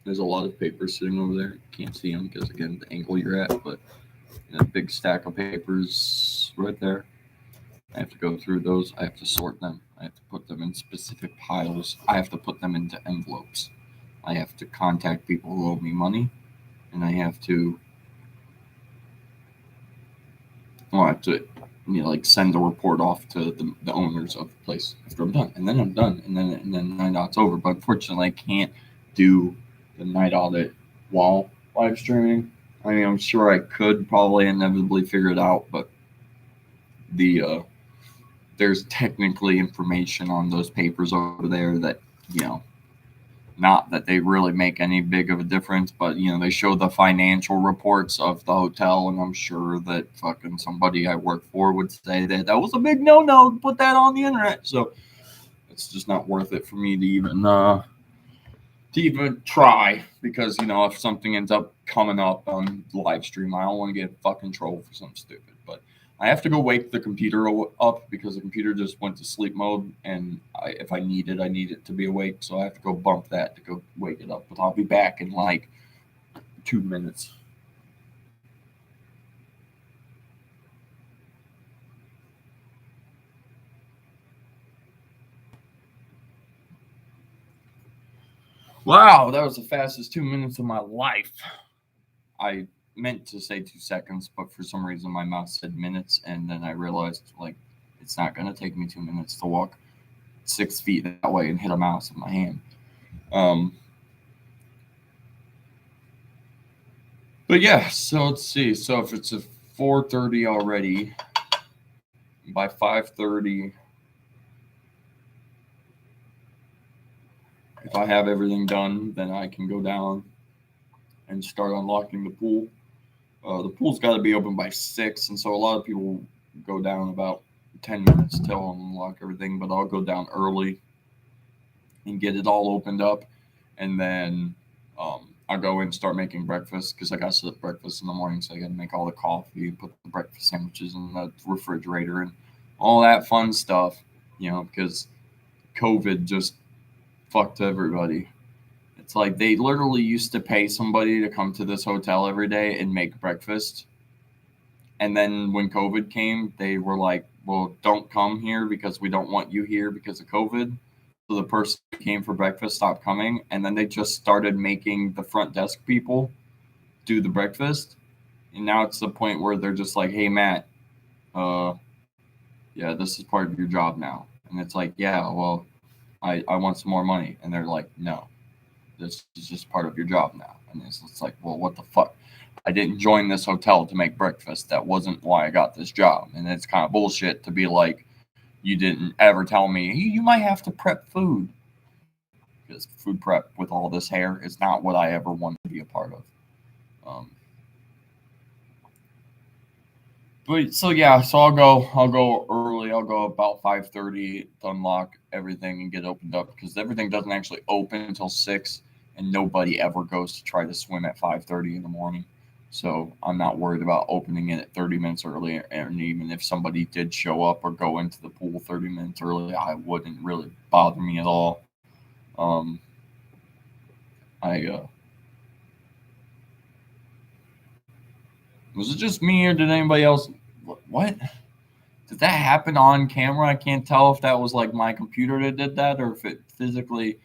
There's a lot of papers sitting over there. Can't see them because again the angle you're at, but a big stack of papers right there. I have to go through those. I have to sort them. I have to put them in specific piles. I have to put them into envelopes. I have to contact people who owe me money, and I have to like send a report off to the owners of the place after I'm done, and then I'm done, and then the night audit's over. But unfortunately, I can't do the night audit while live streaming. I mean, I'm sure I could probably inevitably figure it out, but there's technically information on those papers over there that not that they really make any big of a difference, but they show the financial reports of the hotel, and I'm sure that fucking somebody I work for would say that was a big no to put that on the internet. So it's just not worth it for me to even try, because if something ends up coming up on the live stream, I don't want to get fucking trolled for something stupid. But I have to go wake the computer up because the computer just went to sleep mode, and if I need it to be awake, so I have to go bump that to go wake it up. But I'll be back in like 2 minutes. Wow, that was the fastest 2 minutes of my life. I meant to say 2 seconds, but for some reason my mouse said minutes, and then I realized like it's not gonna take me 2 minutes to walk 6 feet that way and hit a mouse in my hand. But yeah, so let's see. So if it's a 4:30 already, by 5:30, if I have everything done, then I can go down and start unlocking the pool. The pool's got to be open by 6, and so a lot of people go down about 10 minutes till unlock everything, but I'll go down early and get it all opened up, and then I'll go in and start making breakfast because I got to set up breakfast in the morning, so I got to make all the coffee, put the breakfast sandwiches in the refrigerator, and all that fun stuff, because COVID just fucked everybody. It's like they literally used to pay somebody to come to this hotel every day and make breakfast. And then when COVID came, they were like, well, don't come here because we don't want you here because of COVID. So the person who came for breakfast stopped coming, and then they just started making the front desk people do the breakfast. And now it's the point where they're just like, hey, Matt, yeah, this is part of your job now. And it's like, yeah, well, I want some more money. And they're like, no, this is just part of your job now. And it's like, well, what the fuck? I didn't join this hotel to make breakfast. That wasn't why I got this job. And it's kind of bullshit to be like, you didn't ever tell me, you might have to prep food. Because food prep with all this hair is not what I ever wanted to be a part of. But so yeah, so I'll go early. I'll go about 5:30 to unlock everything and get opened up because everything doesn't actually open until 6, and nobody ever goes to try to swim at 5:30 in the morning. So I'm not worried about opening it at 30 minutes early, and even if somebody did show up or go into the pool 30 minutes early, I wouldn't really bother me at all. I was it just me or did anybody else? What? Did that happen on camera? I can't tell if that was like my computer that did that or if it physically,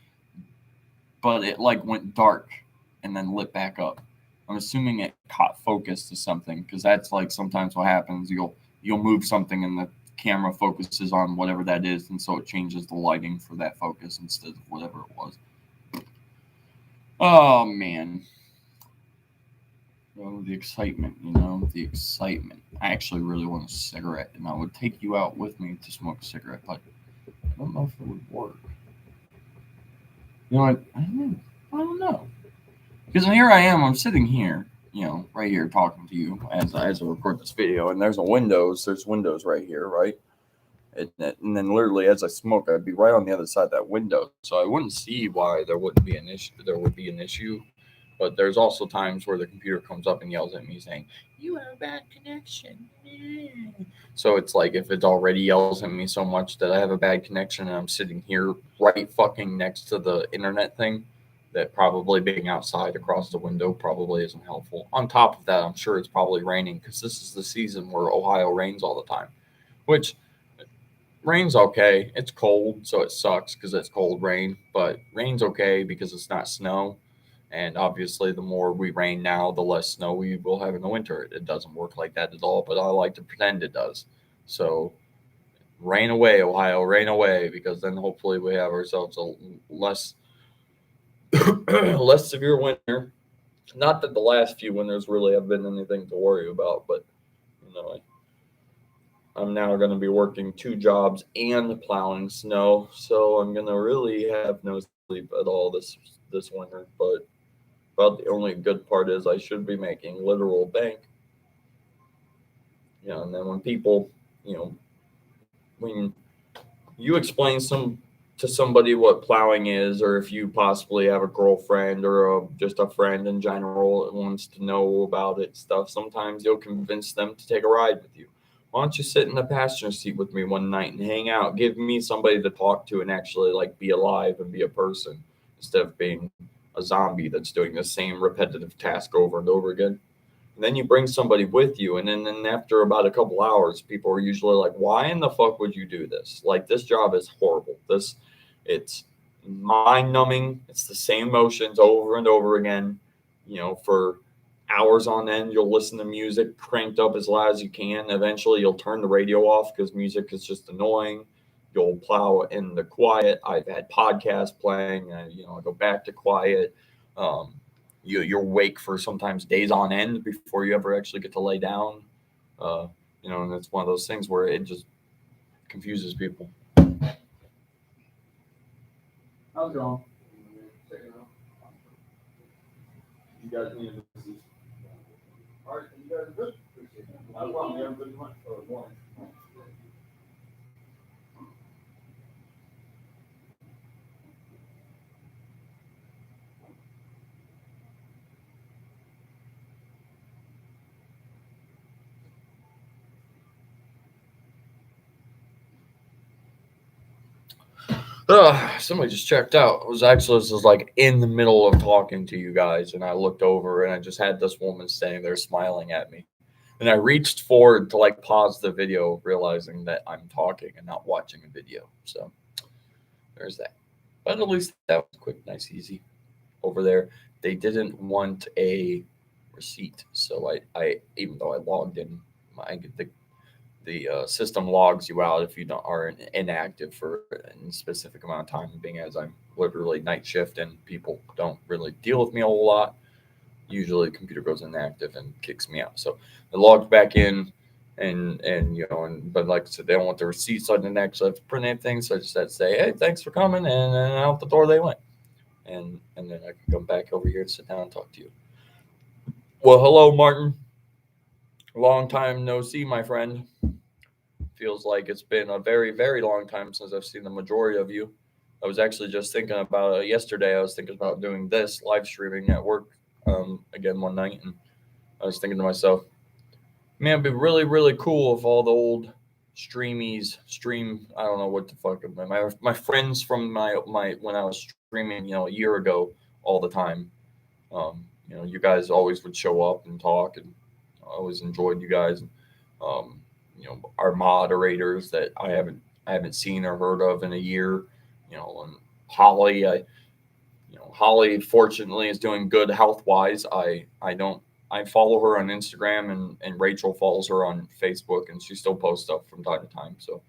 but it like went dark and then lit back up. I'm assuming it caught focus to something because that's like sometimes what happens. You'll move something and the camera focuses on whatever that is, and so it changes the lighting for that focus instead of whatever it was. Oh man. Oh, the excitement, the excitement. I actually really want a cigarette, and I would take you out with me to smoke a cigarette, but I don't know if it would work. You know what? I don't know. Because here I am, I'm sitting here, right here talking to you as I record this video, and there's windows right here, right? And then literally as I smoke, I'd be right on the other side of that window, so I wouldn't see why there wouldn't be an issue. There would be an issue. But there's also times where the computer comes up and yells at me saying, "You have a bad connection." So it's like if it already yells at me so much that I have a bad connection and I'm sitting here right fucking next to the internet thing, that probably being outside across the window probably isn't helpful. On top of that, I'm sure it's probably raining because this is the season where Ohio rains all the time, which rain's okay. It's cold, so it sucks because it's cold rain, but rain's okay because it's not snow. And obviously, the more we rain now, the less snow we will have in the winter. It doesn't work like that at all, but I like to pretend it does. So, rain away, Ohio, rain away, because then hopefully we have ourselves a less less severe winter. Not that the last few winters really have been anything to worry about, but I'm now going to be working 2 jobs and plowing snow, so I'm going to really have no sleep at all this winter. But about the only good part is I should be making literal bank. And then when people, when you explain to somebody what plowing is, or if you possibly have a girlfriend or just a friend in general that wants to know about it stuff, sometimes you'll convince them to take a ride with you. Why don't you sit in the passenger seat with me one night and hang out? Give me somebody to talk to and actually like be alive and be a person instead of being a zombie that's doing the same repetitive task over and over again. And then you bring somebody with you, and then after about a couple hours, people are usually like, "Why in the fuck would you do this? Like, this job is horrible. It's mind numbing. It's the same motions over and over again. For hours on end, you'll listen to music cranked up as loud as you can. Eventually, you'll turn the radio off because music is just annoying. You'll plow in the quiet. I've had podcasts playing. I go back to quiet. You're awake for sometimes days on end before you ever actually get to lay down. And it's one of those things where it just confuses people. How's it going? You guys need to see. All right, you guys are good. No problem. You have a good morning. Somebody just checked out. This was like in the middle of talking to you guys, and I looked over and I just had this woman standing there smiling at me. And I reached forward to like pause the video, realizing that I'm talking and not watching a video. So there's that. But at least that was quick, nice, easy. Over there, they didn't want a receipt, so I even though I logged in, the system logs you out if you don't are inactive for a specific amount of time. Being as I'm literally night shift and people don't really deal with me a whole lot, usually the computer goes inactive and kicks me out. So I logged back in, and but like I said, they don't want the receipts on the next. So I have to print anything. So I just had to say, hey, thanks for coming, and then out the door they went, and then I can come back over here and sit down and talk to you. Well, hello, Martin. Long time no see, my friend. Feels like it's been a very, very long time since I've seen the majority of you. I was actually just thinking about it yesterday. I was thinking about doing this live streaming at work again one night, and I was thinking to myself, man, it'd be really, really cool if all the old stream. I don't know what the fuck. My friends from my when I was streaming, a year ago, all the time. Um, you guys always would show up and talk, and I always enjoyed you guys. Um, our moderators that I haven't seen or heard of in a year. And Holly, Holly fortunately is doing good health wise. I don't I follow her on Instagram, and Rachel follows her on Facebook, and she still posts stuff from time to time. So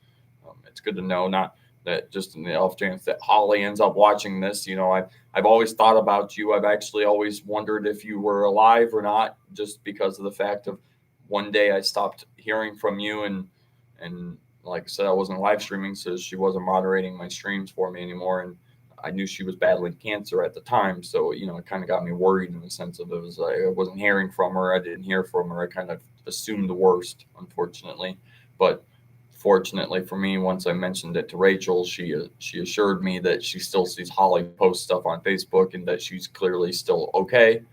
it's good to know. Not that just in the off chance that Holly ends up watching this. I've always thought about you. I've actually always wondered if you were alive or not, just because of the fact of one day I stopped hearing from you, and like I said, I wasn't live streaming, so she wasn't moderating my streams for me anymore, and I knew she was battling cancer at the time, so it kind of got me worried in the sense of it was like I wasn't hearing from her. I didn't hear from her. I kind of assumed the worst, unfortunately. But fortunately for me, once I mentioned it to Rachel, she assured me that she still sees Holly post stuff on Facebook and that she's clearly still okay.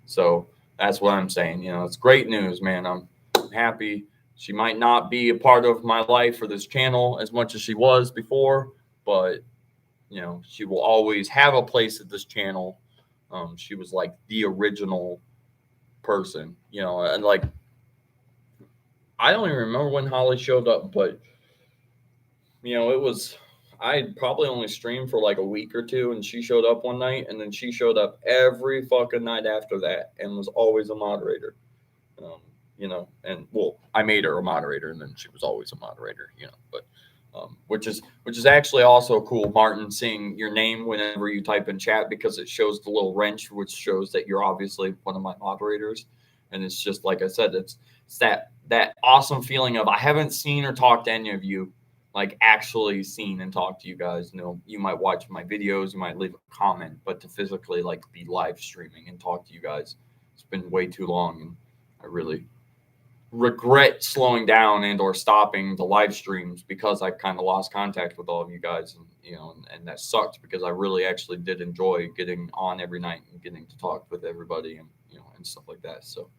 So that's what I'm saying. It's great news, man. I'm happy. She might not be a part of my life or this channel as much as she was before, but she will always have a place at this channel. She was like the original person, and like I don't even remember when Holly showed up, but it was I probably only streamed for like a week or two, and she showed up one night, and then she showed up every fucking night after that, and was always a moderator. And well, I made her a moderator, and then she was always a moderator, but. Which is actually also cool, Martin, seeing your name whenever you type in chat, because it shows the little wrench, which shows that you're obviously one of my moderators. And it's just like I said, it's that awesome feeling of I haven't seen or talked to any of you, like actually seen and talked to you guys. You might watch my videos, you might leave a comment, but to physically like be live streaming and talk to you guys, it's been way too long, and I really regret slowing down and or stopping the live streams because I kind of lost contact with all of you guys, and that sucked because I really actually did enjoy getting on every night and getting to talk with everybody, and and stuff like that. So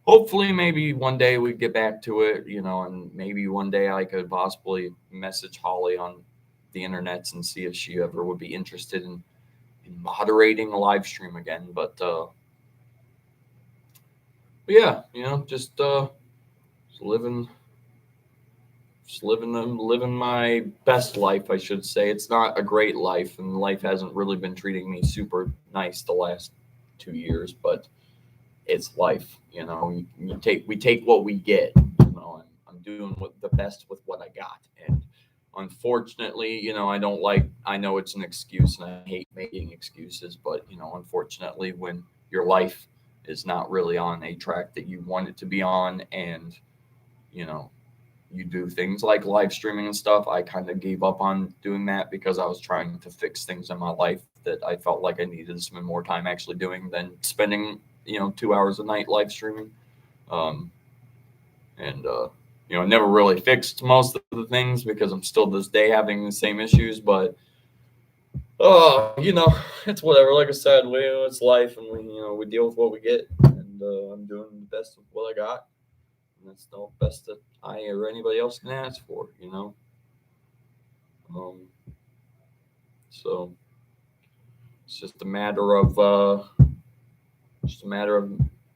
hopefully maybe one day we get back to it, and maybe one day I could possibly message Holly on the internets and see if she ever would be interested in moderating a live stream again. But yeah, living living my best life, I should say. It's not a great life, and life hasn't really been treating me super nice the last 2 years, but it's life. We take what we get. I'm doing the best with what I got, and unfortunately, I know it's an excuse, and I hate making excuses, but unfortunately, when your life is not really on a track that you want it to be on, and you know you do things like live streaming and stuff, I kind of gave up on doing that because I was trying to fix things in my life that I felt like I needed to spend more time actually doing than spending 2 hours a night live streaming. um and never really fixed most of the things because I'm still this day having the same issues, but it's whatever. Like I said, it's life, and we deal with what we get, and I'm doing the best with what I got, and that's the best that I or anybody else can ask for. Um, so it's just a matter of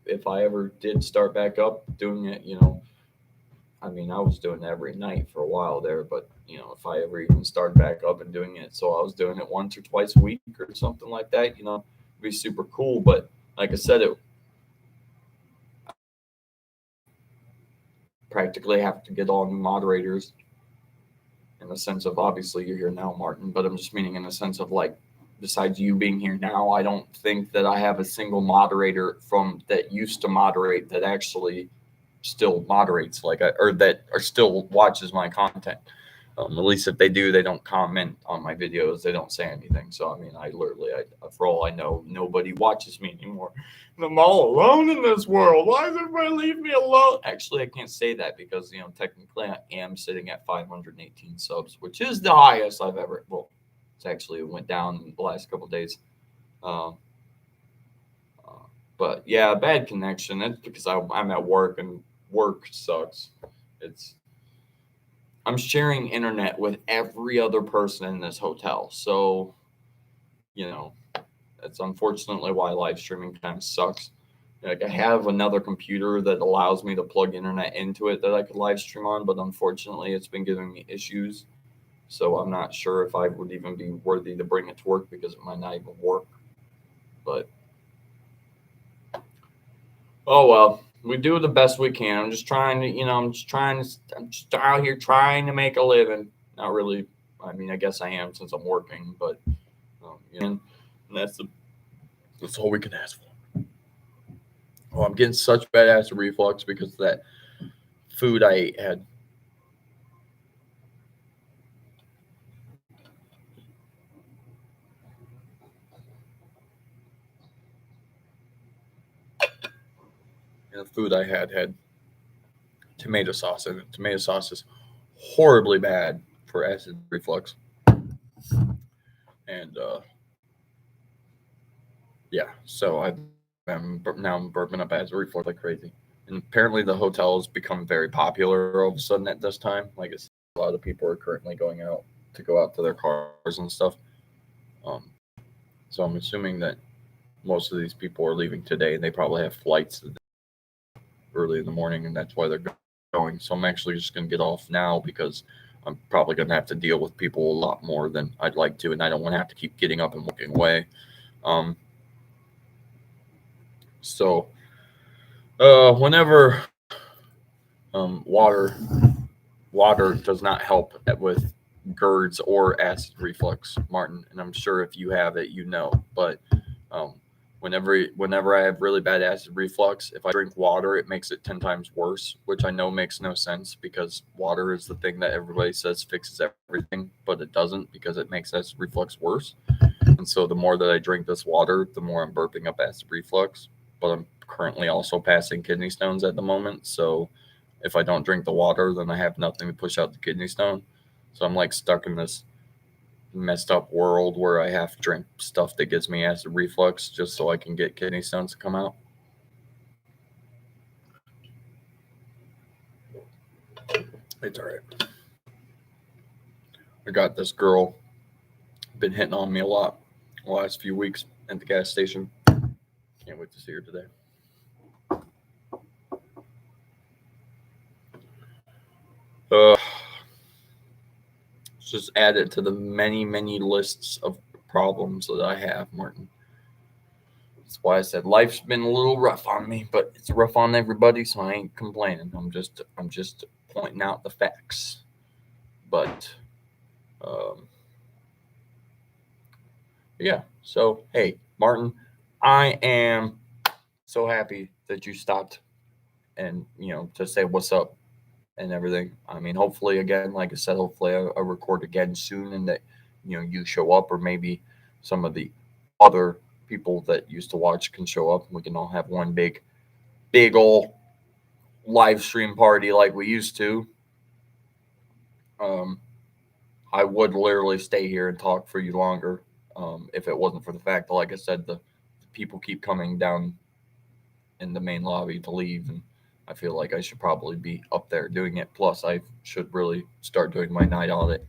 if I ever did start back up doing it, you know, I mean, I was doing it every night for a while there, but you know, if I ever even started back up and doing it, so I was doing it once or twice a week or something like that, you know, it'd be super cool. But like I said, it practically have to get all new moderators in the sense of obviously you're here now, Martin, but I'm just meaning in the sense of like, besides you being here now, I don't think that I have a single moderator from that used to moderate that actually still moderates or that or still watches my content. At least if they do, they don't comment on my videos. They don't say anything. So I mean, I literally, for all I know, nobody watches me anymore. And I'm all alone in this world. Why does everybody leave me alone? Actually, I can't say that because you know technically I am sitting at 518 subs, which is the highest I've ever. Well, it's actually went down in the last couple of days. Uh, but yeah, bad connection. That's because I'm at work and work sucks. It's I'm sharing internet with every other person in this hotel. So, you know, that's unfortunately why live streaming kind of sucks. Like I have another computer that allows me to plug internet into it that I could live stream on, but unfortunately it's been giving me issues. So I'm not sure if I would even be worthy to bring it to work because it might not even work. But oh well, we do the best we can. I'm just trying to, you know, I'm just out here trying to make a living. Not really. I mean, I guess I am since I'm working, but you know, and that's all we can ask for. Oh, I'm getting such bad acid reflux because of that food I ate had. And the food I had tomato sauce in it. Tomato sauce is horribly bad for acid reflux. And yeah, so I'm burping up acid reflux like crazy. And apparently the hotel has become very popular all of a sudden at this time. Like I said, a lot of people are currently going out to go out to their cars and stuff. Um, so I'm assuming that most of these people are leaving today. They probably have flights early in the morning, and that's why they're going. So I'm actually just going to get off now because I'm probably going to have to deal with people a lot more than I'd like to, and I don't want to have to keep getting up and walking away. Um, so whenever water does not help with GERDs or acid reflux, Martin, and I'm sure if you have it, you know. But um, whenever I have really bad acid reflux, if I drink water, it makes it 10 times worse, which I know makes no sense because water is the thing that everybody says fixes everything, but it doesn't because it makes acid reflux worse. And so the more that I drink this water, the more I'm burping up acid reflux. But I'm currently also passing kidney stones at the moment, so if I don't drink the water, then I have nothing to push out the kidney stone. So I'm like stuck in this messed up world where I have to drink stuff that gives me acid reflux just so I can get kidney stones to come out. It's all right. I got this girl been hitting on me a lot the last few weeks at the gas station. Can't wait to see her today. Just add it to the many lists of problems that I have, Martin. That's why I said life's been a little rough on me, but it's rough on everybody, so I ain't complaining. I'm just pointing out the facts. But um, yeah, so hey, Martin, I am so happy that you stopped and to say what's up and everything. I mean, hopefully, again, like I said, hopefully I record again soon and that you show up, or maybe some of the other people that used to watch can show up. We can all have one big old live stream party like we used to. Um, I would literally stay here and talk for you longer if it wasn't for the fact that, like I said, the people keep coming down in the main lobby to leave, and I feel like I should probably be up there doing it. Plus, I should really start doing my night audit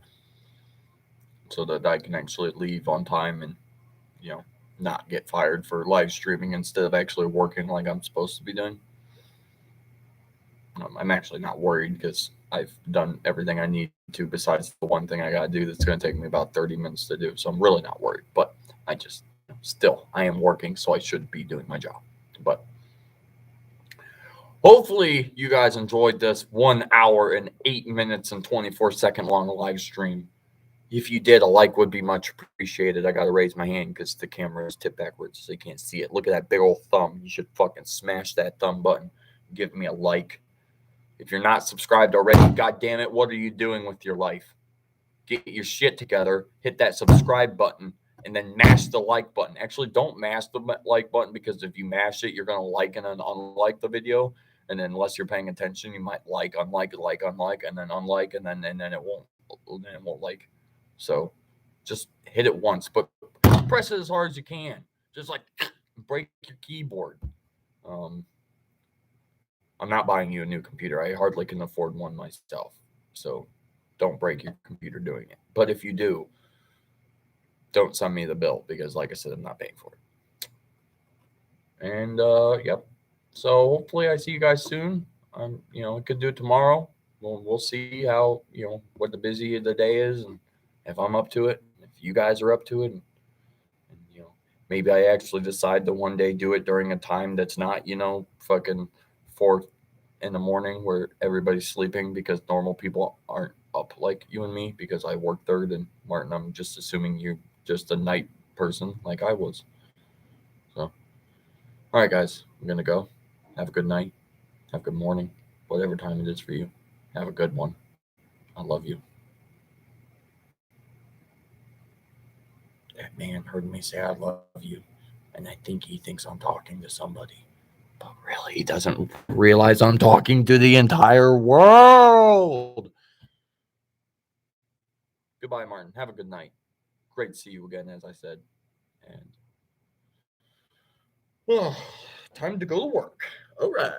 so that I can actually leave on time and not get fired for live streaming instead of actually working like I'm supposed to be doing. I'm actually not worried because I've done everything I need to besides the one thing I got to do that's going to take me about 30 minutes to do. So I'm really not worried. But I just, still, I am working, so I should be doing my job. But hopefully you guys enjoyed this 1 hour and 8 minutes and 24-second long live stream. If you did, a like would be much appreciated. I got to raise my hand because the camera is tipped backwards so you can't see it. Look at that big old thumb. You should fucking smash that thumb button. Give me a like. If you're not subscribed already, God damn it, what are you doing with your life? Get your shit together, hit that subscribe button, and then mash the like button. Actually, don't mash the like button because if you mash it, you're going to like and then unlike the video. And then unless you're paying attention, you might like, unlike, and then unlike, and then it won't like. So just hit it once, but press it as hard as you can. Just like break your keyboard. I'm not buying you a new computer. I hardly can afford one myself. So don't break your computer doing it. But if you do, don't send me the bill because, like I said, I'm not paying for it. And yep. So hopefully I see you guys soon. I could do it tomorrow. We'll see how what the busy of the day is, and if I'm up to it, if you guys are up to it, and maybe I actually decide to one day do it during a time that's not fucking 4 in the morning where everybody's sleeping because normal people aren't up like you and me because I work third, and Martin, I'm just assuming you're just a night person like I was. So, all right, guys, I'm gonna go. Have a good night. Have a good morning, whatever time it is for you. Have a good one. I love you. That man heard me say I love you, and I think he thinks I'm talking to somebody. But really, he doesn't realize I'm talking to the entire world. Goodbye, Martin. Have a good night. Great to see you again, as I said. And time to go to work. All right.